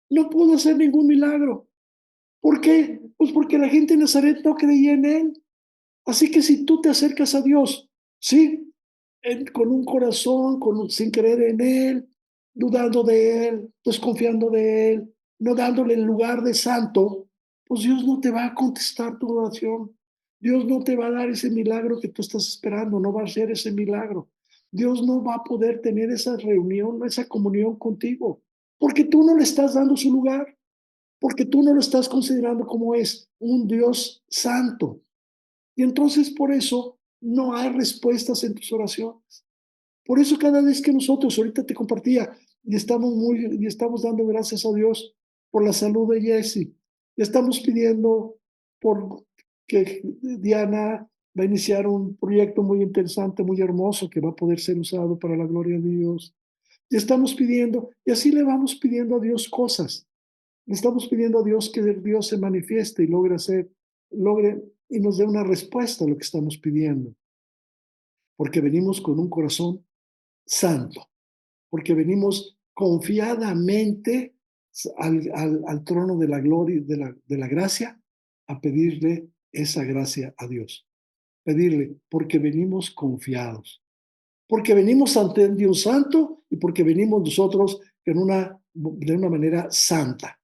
no pudo hacer ningún milagro. ¿Por qué? Pues porque la gente de Nazaret no creía en él. Así que si tú te acercas a Dios, ¿sí? Con un corazón, sin creer en Él, dudando de Él, desconfiando de Él, no dándole el lugar de santo, pues Dios no te va a contestar tu oración. Dios no te va a dar ese milagro que tú estás esperando, no va a ser ese milagro. Dios no va a poder tener esa reunión, esa comunión contigo, porque tú no le estás dando su lugar, porque tú no lo estás considerando como es un Dios santo. Y entonces por eso no hay respuestas en tus oraciones. Por eso cada vez que nosotros, ahorita te compartía, y estamos dando gracias a Dios por la salud de Jesse. Y estamos pidiendo por que Diana va a iniciar un proyecto muy interesante, muy hermoso, que va a poder ser usado para la gloria de Dios. Y estamos pidiendo, y así le vamos pidiendo a Dios cosas. Le estamos pidiendo a Dios que Dios se manifieste y logre y nos dé una respuesta a lo que estamos pidiendo. Porque venimos con un corazón santo, porque venimos confiadamente al trono de la gloria, de la gracia, a pedirle esa gracia a Dios. Pedirle, porque venimos confiados, porque venimos ante un Dios santo y porque venimos nosotros de una manera santa,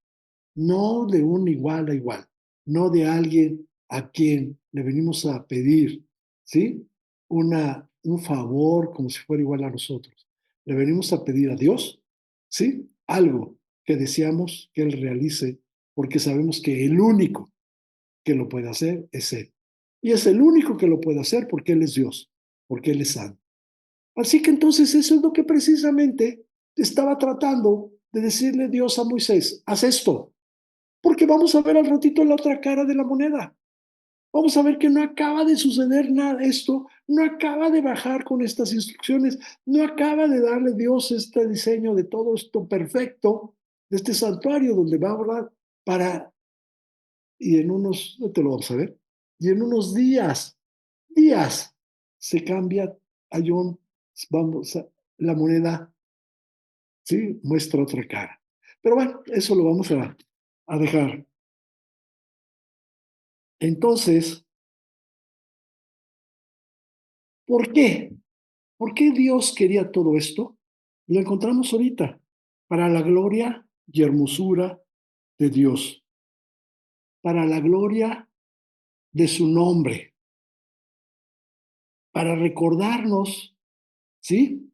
no de un igual a igual, no de alguien a quien le venimos a pedir, ¿sí? Un favor como si fuera igual a nosotros. Le venimos a pedir a Dios, ¿sí? Algo que deseamos que Él realice, porque sabemos que el único que lo puede hacer es Él. Y es el único que lo puede hacer porque Él es Dios, porque Él es santo. Así que entonces eso es lo que precisamente estaba tratando de decirle Dios a Moisés, haz esto, porque vamos a ver al ratito la otra cara de la moneda. Vamos a ver que no acaba de suceder nada esto, no acaba de bajar con estas instrucciones, no acaba de darle Dios este diseño de todo esto perfecto, de este santuario donde va a hablar para, y en unos, no te lo vamos a ver, y en unos días, se cambia a John, vamos a, la moneda, ¿sí? Muestra otra cara. Pero bueno, eso lo vamos a dejar. Entonces, ¿por qué? ¿Por qué Dios quería todo esto? Lo encontramos ahorita, para la gloria y hermosura de Dios, para la gloria de su nombre, para recordarnos, ¿sí?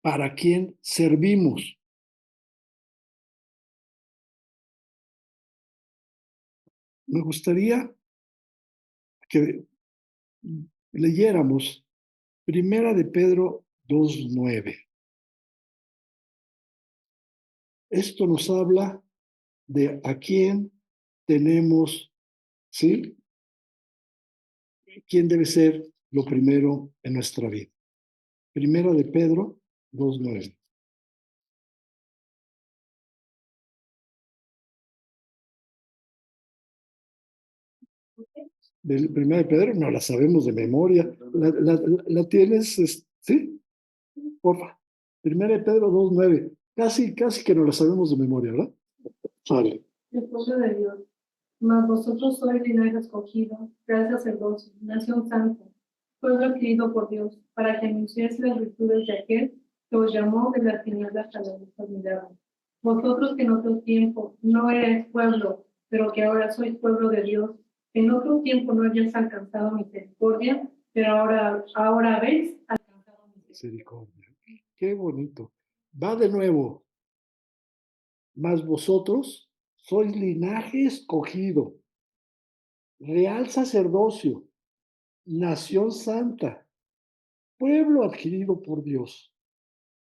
Para quién servimos. Me gustaría que leyéramos Primera de Pedro 2:9. Esto nos habla de a quién tenemos, ¿sí? ¿Quién debe ser lo primero en nuestra vida? Primera de Pedro 2:9. Del Primera de Pedro no la sabemos de memoria. ¿La tienes? ¿Sí? Porfa. Primera de Pedro 2:9. Casi que no la sabemos de memoria, ¿verdad? Vale. El pueblo de Dios. Mas vosotros sois linaje escogido, real sacerdocio, nación santa, pueblo adquirido por Dios, para que anunciéis las virtudes de aquel que os llamó de las tinieblas a la luz admirable. Vosotros que en otro tiempo no erais pueblo, pero que ahora sois pueblo de Dios, que en otro tiempo no hayáis alcanzado misericordia, pero ahora habéis alcanzado misericordia. Misericordia. Qué bonito. Va de nuevo. Mas vosotros sois linaje escogido, real sacerdocio, nación santa, pueblo adquirido por Dios,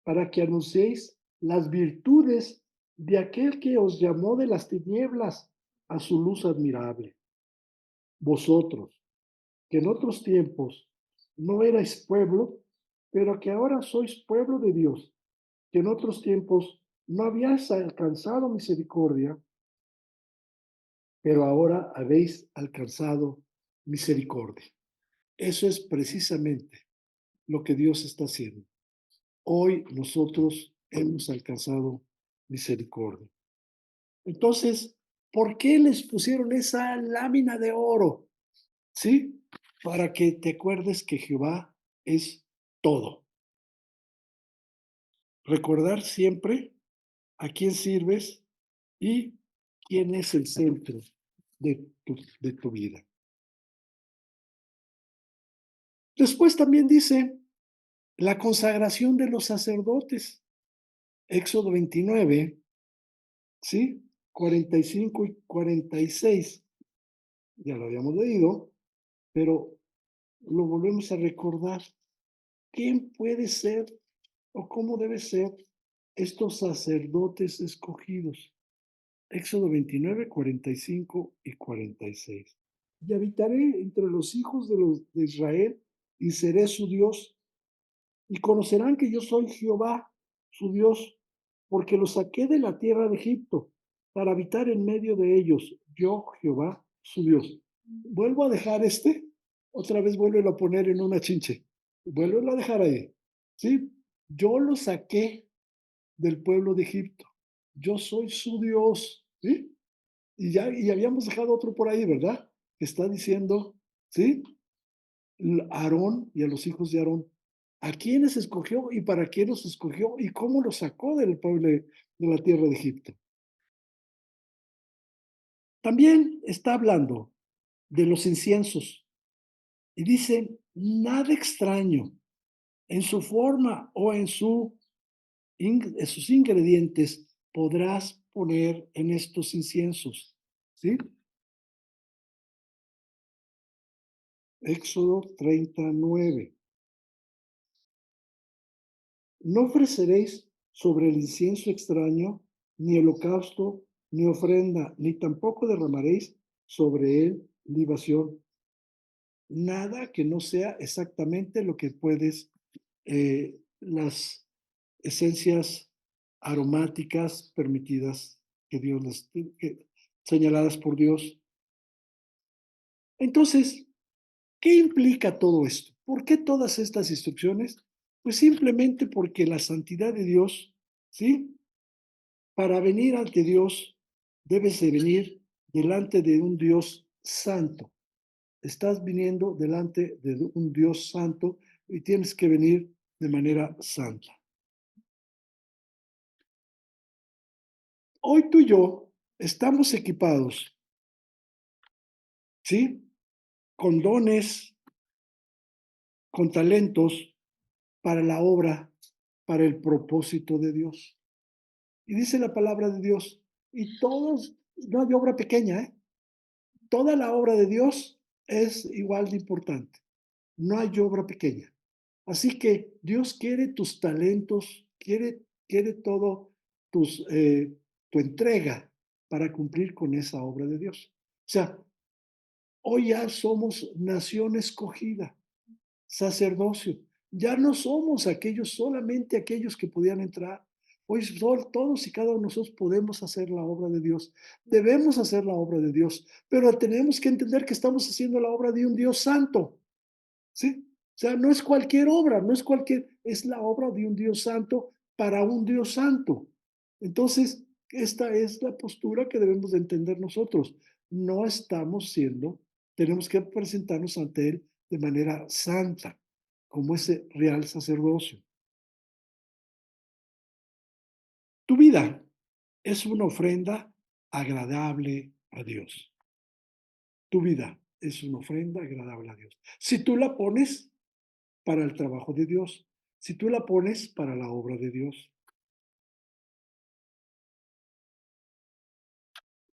para que anunciéis las virtudes de aquel que os llamó de las tinieblas a su luz admirable. Vosotros, que en otros tiempos no erais pueblo, pero que ahora sois pueblo de Dios, que en otros tiempos no habíais alcanzado misericordia, pero ahora habéis alcanzado misericordia. Eso es precisamente lo que Dios está haciendo. Hoy nosotros hemos alcanzado misericordia. Entonces, ¿por qué les pusieron esa lámina de oro? ¿Sí? Para que te acuerdes que Jehová es todo. Recordar siempre a quién sirves y quién es el centro de tu vida. Después también dice la consagración de los sacerdotes. Éxodo 29, ¿sí? 45 y 46. Ya lo habíamos leído, pero lo volvemos a recordar. ¿Quién puede ser o cómo debe ser estos sacerdotes escogidos? Éxodo 29, 45 y 46. Y habitaré entre los hijos de Israel y seré su Dios. Y conocerán que yo soy Jehová, su Dios, porque los saqué de la tierra de Egipto para habitar en medio de ellos. Yo, Jehová, su Dios. Vuelvo a dejar otra vez vuelvo a poner en una chinche. Vuelvo a dejar ahí. ¿Sí? Yo los saqué del pueblo de Egipto. Yo soy su Dios. ¿Sí? Y habíamos dejado otro por ahí, ¿verdad? Está diciendo, ¿sí? Aarón y a los hijos de Aarón. ¿A quiénes escogió y para quién los escogió y cómo los sacó del pueblo de la tierra de Egipto? También está hablando de los inciensos y dice, nada extraño en su forma o en sus ingredientes podrás poner en estos inciensos. ¿Sí? Éxodo 39. No ofreceréis sobre el incienso extraño ni holocausto, ni ofrenda, ni tampoco derramaréis sobre él libación. Nada que no sea exactamente lo que puedes, las esencias aromáticas permitidas que Dios señaladas por Dios. Entonces, ¿qué implica todo esto? ¿Por qué todas estas instrucciones? Pues simplemente porque la santidad de Dios, ¿sí? Para venir ante Dios, debes de venir delante de un Dios santo. Estás viniendo delante de un Dios santo y tienes que venir de manera santa. Hoy tú y yo estamos equipados, ¿sí? Con dones, con talentos para la obra, para el propósito de Dios. Y dice la palabra de Dios, y todos, no hay obra pequeña, ¿eh? Toda la obra de Dios es igual de importante. No hay obra pequeña. Así que Dios quiere tus talentos, quiere todo tus, tu entrega para cumplir con esa obra de Dios. O sea, hoy ya somos nación escogida, sacerdocio. Ya no somos solamente aquellos que podían entrar. Hoy todos y cada uno de nosotros podemos hacer la obra de Dios. Debemos hacer la obra de Dios, pero tenemos que entender que estamos haciendo la obra de un Dios santo. ¿Sí? O sea, no es cualquier obra, es la obra de un Dios santo para un Dios santo. Entonces, esta es la postura que debemos de entender nosotros. No estamos tenemos que presentarnos ante Él de manera santa, como ese real sacerdocio. Tu vida es una ofrenda agradable a Dios. Tu vida es una ofrenda agradable a Dios. Si tú la pones para el trabajo de Dios, si tú la pones para la obra de Dios.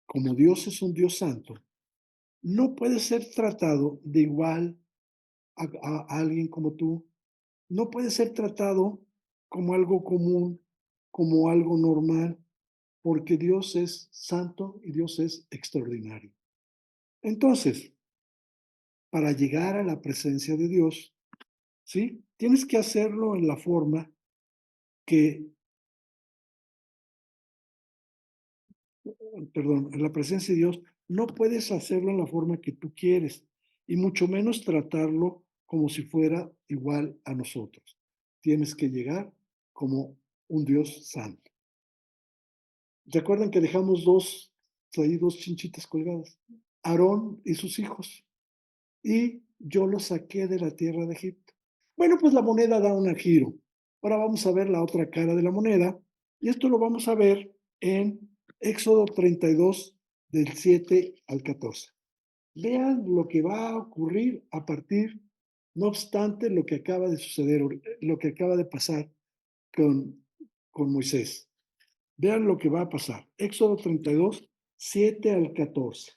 Como Dios es un Dios santo, no puede ser tratado de igual a alguien como tú. No puede ser tratado como algo común, como algo normal, porque Dios es santo y Dios es extraordinario. Entonces, para llegar a la presencia de Dios, ¿sí? Tienes que hacerlo en la forma que perdón, en la presencia de Dios, no puedes hacerlo en la forma que tú quieres y mucho menos tratarlo como si fuera igual a nosotros. Tienes que llegar como un Dios santo. ¿Recuerdan que dejamos dos chinchitas colgadas? Aarón y sus hijos. Y yo los saqué de la tierra de Egipto. Bueno, pues la moneda da un giro. Ahora vamos a ver la otra cara de la moneda. Y esto lo vamos a ver en Éxodo 32, del 7 al 14. Vean lo que va a ocurrir a partir, no obstante, lo que acaba de suceder, lo que acaba de pasar con, con Moisés. Vean lo que va a pasar. Éxodo 32, 7 al 14.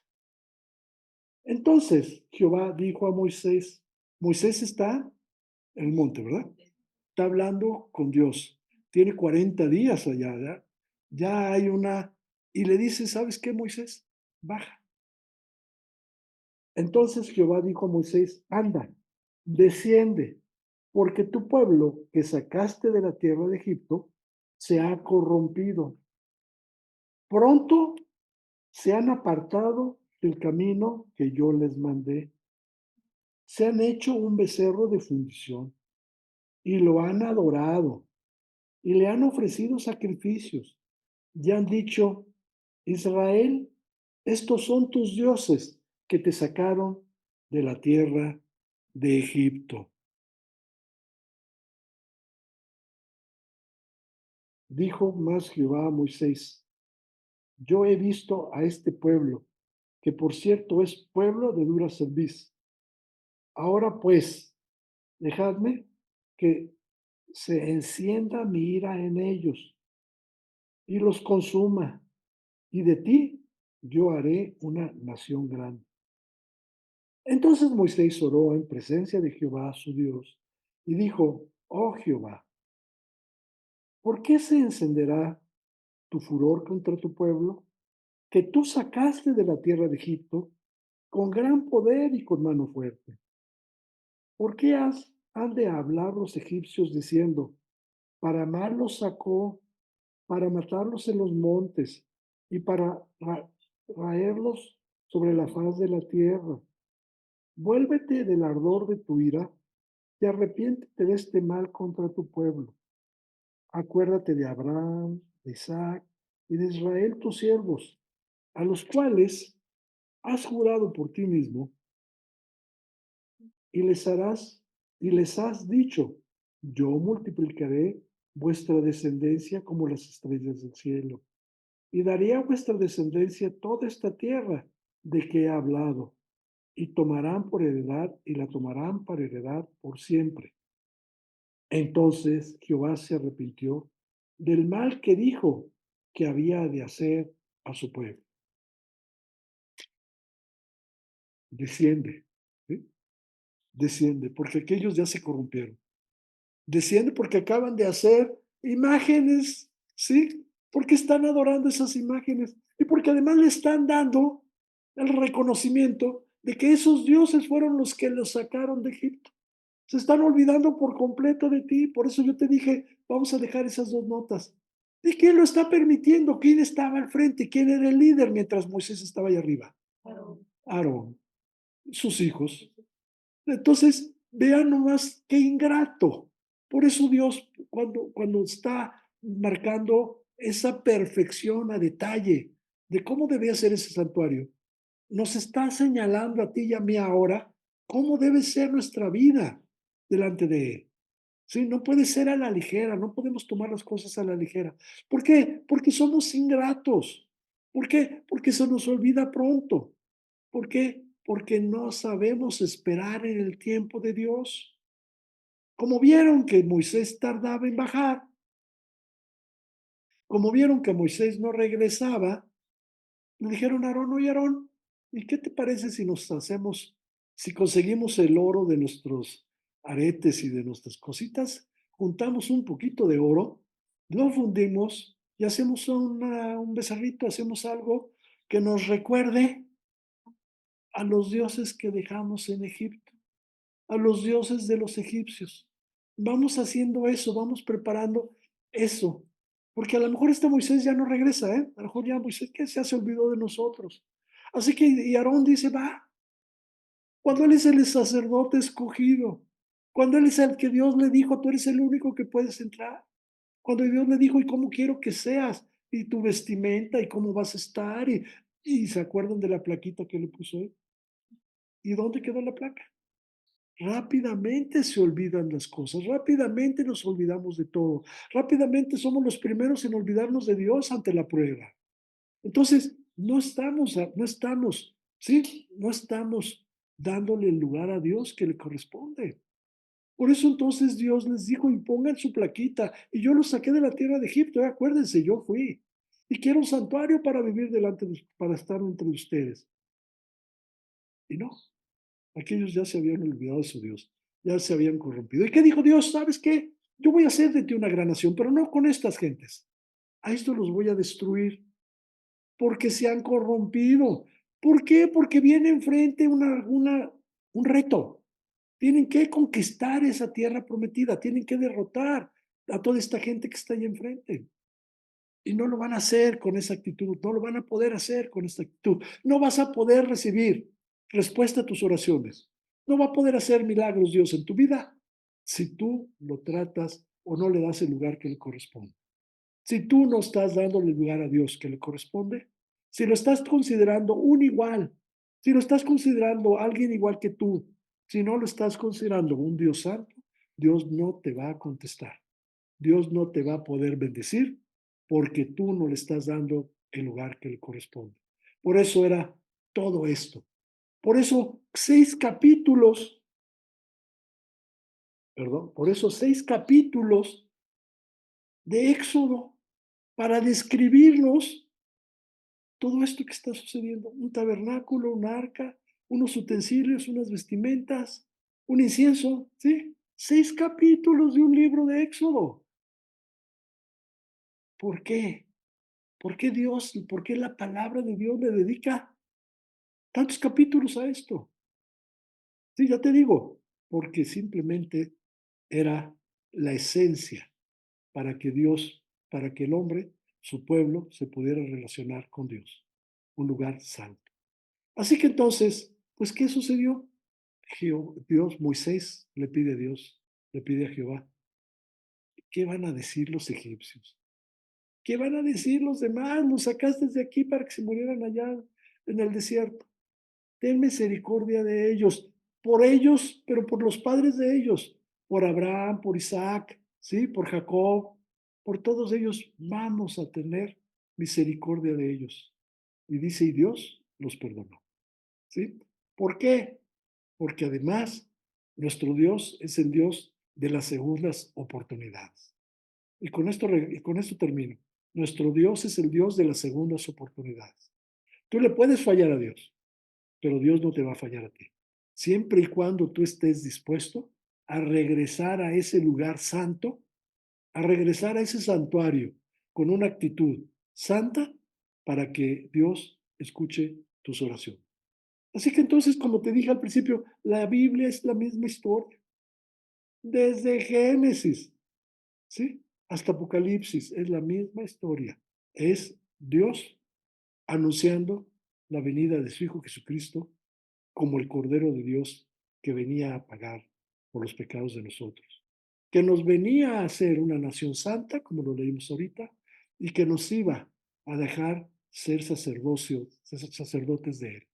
Entonces Jehová dijo a Moisés, Moisés está en el monte, ¿verdad? Está hablando con Dios. Tiene 40 días allá, ¿verdad? Ya hay una... Y le dice, ¿sabes qué, Moisés? Baja. Entonces Jehová dijo a Moisés, anda, desciende, porque tu pueblo que sacaste de la tierra de Egipto se ha corrompido. Pronto se han apartado del camino que yo les mandé. Se han hecho un becerro de fundición y lo han adorado y le han ofrecido sacrificios. Y han dicho, Israel, estos son tus dioses que te sacaron de la tierra de Egipto. Dijo más Jehová a Moisés, yo he visto a este pueblo, que por cierto es pueblo de dura cerviz. Ahora pues, dejadme que se encienda mi ira en ellos y los consuma, y de ti yo haré una nación grande. Entonces Moisés oró en presencia de Jehová su Dios y dijo, oh Jehová, ¿por qué se encenderá tu furor contra tu pueblo, que tú sacaste de la tierra de Egipto con gran poder y con mano fuerte? ¿Por qué han de hablar los egipcios diciendo, para mal los sacó, para matarlos en los montes y para raerlos sobre la faz de la tierra? Vuélvete del ardor de tu ira y arrepiéntete de este mal contra tu pueblo. Acuérdate de Abraham, de Isaac y de Israel tus siervos, a los cuales has jurado por ti mismo y les has dicho, yo multiplicaré vuestra descendencia como las estrellas del cielo y daré a vuestra descendencia toda esta tierra de que he hablado y tomarán por heredad y la tomarán para heredad por siempre. Entonces Jehová se arrepintió del mal que dijo que había de hacer a su pueblo. Desciende, ¿sí? Desciende, porque aquellos ya se corrompieron. Desciende porque acaban de hacer imágenes, ¿sí? Porque están adorando esas imágenes y porque además le están dando el reconocimiento de que esos dioses fueron los que los sacaron de Egipto. Se están olvidando por completo de ti. Por eso yo te dije, vamos a dejar esas dos notas. ¿Y quién lo está permitiendo? ¿Quién estaba al frente? ¿Quién era el líder mientras Moisés estaba ahí arriba? Aarón, sus hijos. Entonces, vean nomás qué ingrato. Por eso Dios, cuando está marcando esa perfección a detalle de cómo debía ser ese santuario, nos está señalando a ti y a mí ahora cómo debe ser nuestra vida delante de Él. Sí, no puede ser a la ligera, no podemos tomar las cosas a la ligera. ¿Por qué? Porque somos ingratos. ¿Por qué? Porque se nos olvida pronto. ¿Por qué? Porque no sabemos esperar en el tiempo de Dios. Como vieron que Moisés tardaba en bajar, como vieron que Moisés no regresaba, le dijeron a Aarón, oye Aarón, ¿y qué te parece si nos hacemos, si conseguimos el oro de nuestros aretes y de nuestras cositas, juntamos un poquito de oro, lo fundimos y hacemos un becerrito, hacemos algo que nos recuerde a los dioses que dejamos en Egipto, a los dioses de los egipcios? Vamos haciendo eso, vamos preparando eso, porque a lo mejor este Moisés ya no regresa, ¿eh? A lo mejor ya Moisés que se olvidó de nosotros. Así que, y Aarón dice, va, Cuando Él es el sacerdote escogido, cuando Él es el que Dios le dijo, tú eres el único que puedes entrar. Cuando Dios le dijo, ¿y cómo quiero que seas? Y tu vestimenta, y cómo vas a estar. Y se acuerdan de la plaquita que le puso Él. ¿Y dónde quedó la placa? Rápidamente se olvidan las cosas, rápidamente nos olvidamos de todo, rápidamente somos los primeros en olvidarnos de Dios ante la prueba. Entonces, ¿sí? No estamos dándole el lugar a Dios que le corresponde. Por eso entonces Dios les dijo, y pongan su plaquita, y yo los saqué de la tierra de Egipto, acuérdense, yo fui, y quiero un santuario para vivir para estar entre ustedes. Y no, aquellos ya se habían olvidado de su Dios, ya se habían corrompido. ¿Y qué dijo Dios? ¿Sabes qué? Yo voy a hacer de ti una gran nación, pero no con estas gentes. A estos los voy a destruir porque se han corrompido. ¿Por qué? Porque viene enfrente un reto. Tienen que conquistar esa tierra prometida, tienen que derrotar a toda esta gente que está ahí enfrente. Y no lo van a hacer con esa actitud, no lo van a poder hacer con esta actitud. No vas a poder recibir respuesta a tus oraciones. No va a poder hacer milagros Dios en tu vida si tú lo tratas o no le das el lugar que le corresponde. Si tú no estás dándole el lugar a Dios que le corresponde, si lo estás considerando un igual, si lo estás considerando alguien igual que tú, si no lo estás considerando un Dios santo, Dios no te va a contestar. Dios no te va a poder bendecir porque tú no le estás dando el lugar que le corresponde. Por eso era todo esto. Por eso 6 capítulos, perdón, por eso 6 capítulos de Éxodo para describirnos todo esto que está sucediendo. Un tabernáculo, un arca, unos utensilios, unas vestimentas, un incienso, ¿sí? 6 capítulos de un libro de Éxodo. ¿Por qué? ¿Por qué Dios, por qué la palabra de Dios le dedica tantos capítulos a esto? Sí, ya te digo, porque simplemente era la esencia para que Dios, para que el hombre, su pueblo, se pudiera relacionar con Dios, un lugar santo. Así que entonces, pues, ¿qué sucedió? Dios, Moisés le pide a Dios, le pide a Jehová, ¿qué van a decir los egipcios? ¿Qué van a decir los demás? Los sacaste de aquí para que se murieran allá en el desierto. Ten misericordia de ellos, pero por los padres de ellos, por Abraham, por Isaac, ¿sí? Por Jacob, por todos ellos, vamos a tener misericordia de ellos. Y dice, y Dios los perdonó, ¿sí? ¿Por qué? Porque además nuestro Dios es el Dios de las segundas oportunidades. Y con esto termino. Nuestro Dios es el Dios de las segundas oportunidades. Tú le puedes fallar a Dios, pero Dios no te va a fallar a ti. Siempre y cuando tú estés dispuesto a regresar a ese lugar santo, a regresar a ese santuario con una actitud santa para que Dios escuche tus oraciones. Así que entonces, como te dije al principio, la Biblia es la misma historia, desde Génesis, ¿sí? Hasta Apocalipsis, es la misma historia. Es Dios anunciando la venida de su Hijo Jesucristo como el Cordero de Dios que venía a pagar por los pecados de nosotros, que nos venía a hacer una nación santa, como lo leímos ahorita, y que nos iba a dejar ser sacerdotes de Él,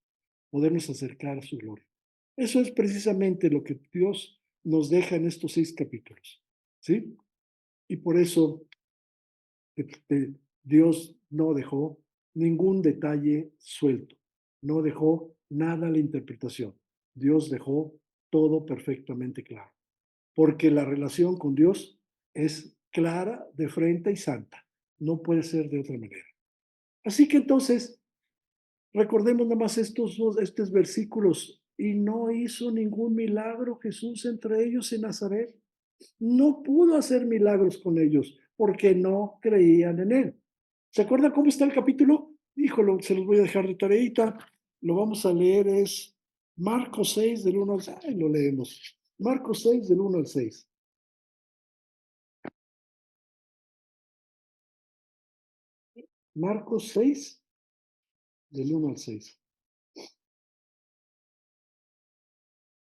podernos acercar a su gloria. Eso es precisamente lo que Dios nos deja en estos 6 capítulos, ¿sí? Y por eso Dios no dejó ningún detalle suelto, no dejó nada a la interpretación. Dios dejó todo perfectamente claro, porque la relación con Dios es clara, de frente y santa. No puede ser de otra manera. Así que entonces, recordemos nada más estos versículos. Y no hizo ningún milagro Jesús entre ellos en Nazaret. No pudo hacer milagros con ellos porque no creían en él. ¿Se acuerdan cómo está el capítulo? Híjole, se los voy a dejar de tareita. Lo vamos a leer, es Marcos 6 del 1 al 6. Lo leemos. Marcos 6 del 1 al 6. Marcos 6 del 1 al 6.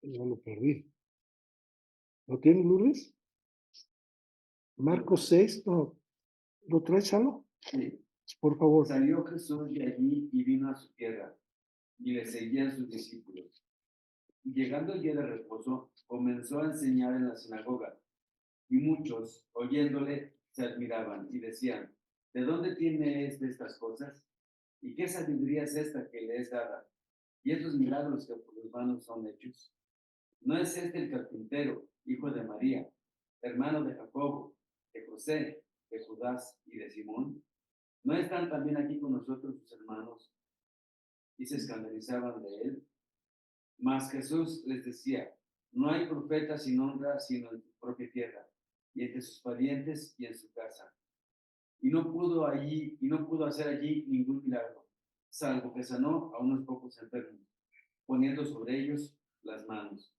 Ya lo perdí. ¿Lo tiene Lourdes? Marcos 6, no, ¿lo traes algo? Sí. Por favor. Salió Jesús de allí y vino a su tierra, y le seguían sus discípulos. Y llegando el día de reposo, comenzó a enseñar en la sinagoga, y muchos, oyéndole, se admiraban y decían: ¿de dónde tiene estas cosas? ¿Y qué sabiduría es esta que le es dada? Y estos milagros que por sus manos son hechos. ¿No es este el carpintero, hijo de María, hermano de Jacobo, de José, de Judas y de Simón? ¿No están también aquí con nosotros sus hermanos? Y se escandalizaban de él. Mas Jesús les decía: no hay profeta sin honra sino en tu propia tierra, y entre sus parientes y en su casa. Y no pudo hacer allí ningún milagro, salvo que sanó a unos pocos enfermos, poniendo sobre ellos las manos.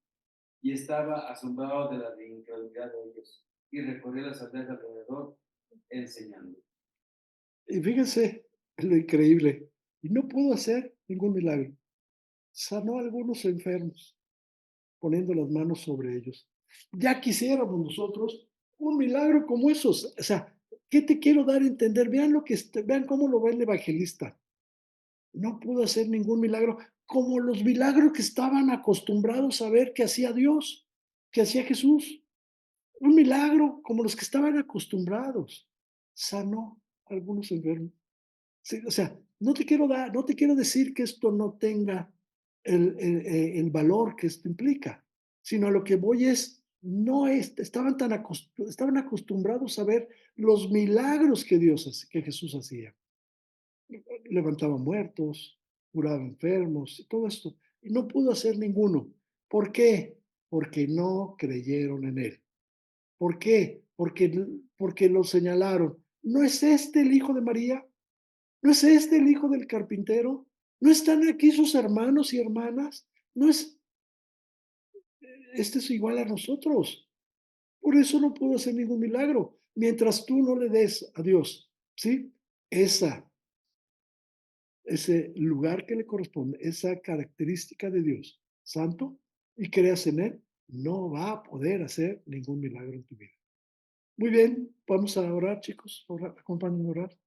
Y estaba asombrado de la incredulidad de ellos, y recorrió las aldeas alrededor, enseñando. Y fíjense lo increíble. Y no pudo hacer ningún milagro. Sanó a algunos enfermos, poniendo las manos sobre ellos. Ya quisiéramos nosotros un milagro como esos. O sea, ¿qué te quiero dar a entender? Vean vean cómo lo ve el evangelista. No pudo hacer ningún milagro, como los milagros que estaban acostumbrados a ver que hacía Dios, que hacía Jesús. Un milagro como los que estaban acostumbrados. Sanó a algunos enfermos. Sí, o sea, no te quiero decir que esto no tenga el valor que esto implica, sino a lo que voy es, no es, estaban acostumbrados a ver los milagros que que Jesús hacía. Levantaba muertos, curaba enfermos, y todo esto. Y no pudo hacer ninguno. ¿Por qué? Porque no creyeron en él. ¿Por qué? Porque lo señalaron. ¿No es este el hijo de María? ¿No es este el hijo del carpintero? ¿No están aquí sus hermanos y hermanas? ¿No es, este es igual a nosotros? Por eso no pudo hacer ningún milagro. Mientras tú no le des a Dios, ¿sí? Esa, ese lugar que le corresponde, esa característica de Dios, santo, y creas en Él, no va a poder hacer ningún milagro en tu vida. Muy bien, vamos a orar, chicos. Acompáñenme a orar.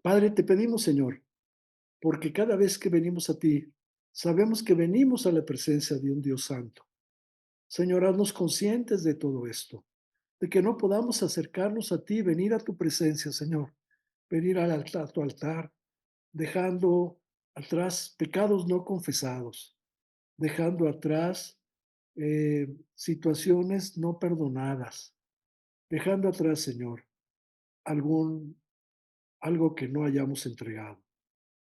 Padre, te pedimos, Señor, porque cada vez que venimos a ti, sabemos que venimos a la presencia de un Dios santo. Señor, haznos conscientes de todo esto, de que no podamos acercarnos a ti, venir a tu presencia, Señor, venir a tu altar, dejando atrás pecados no confesados, dejando atrás situaciones no perdonadas, dejando atrás, Señor, algo que no hayamos entregado.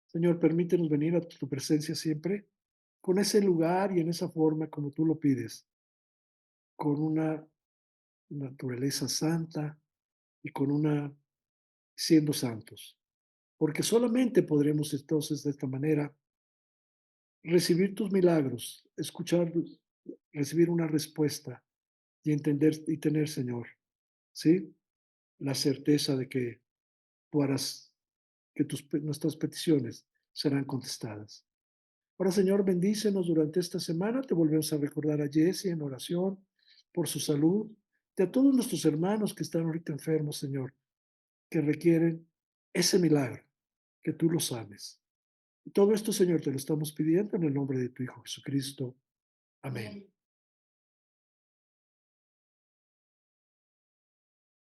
Señor, permítenos venir a tu presencia siempre con ese lugar y en esa forma como tú lo pides, con una naturaleza santa y con una siendo santos. Porque solamente podremos entonces de esta manera recibir tus milagros, escucharlos, recibir una respuesta y entender y tener, Señor, ¿sí? La certeza de que tú harás, que nuestras peticiones serán contestadas. Ahora, Señor, bendícenos durante esta semana. Te volvemos a recordar a Jessie en oración por su salud, de a todos nuestros hermanos que están ahorita enfermos, Señor, que requieren ese milagro, que tú los sanes. Y todo esto, Señor, te lo estamos pidiendo en el nombre de tu Hijo Jesucristo. Amén.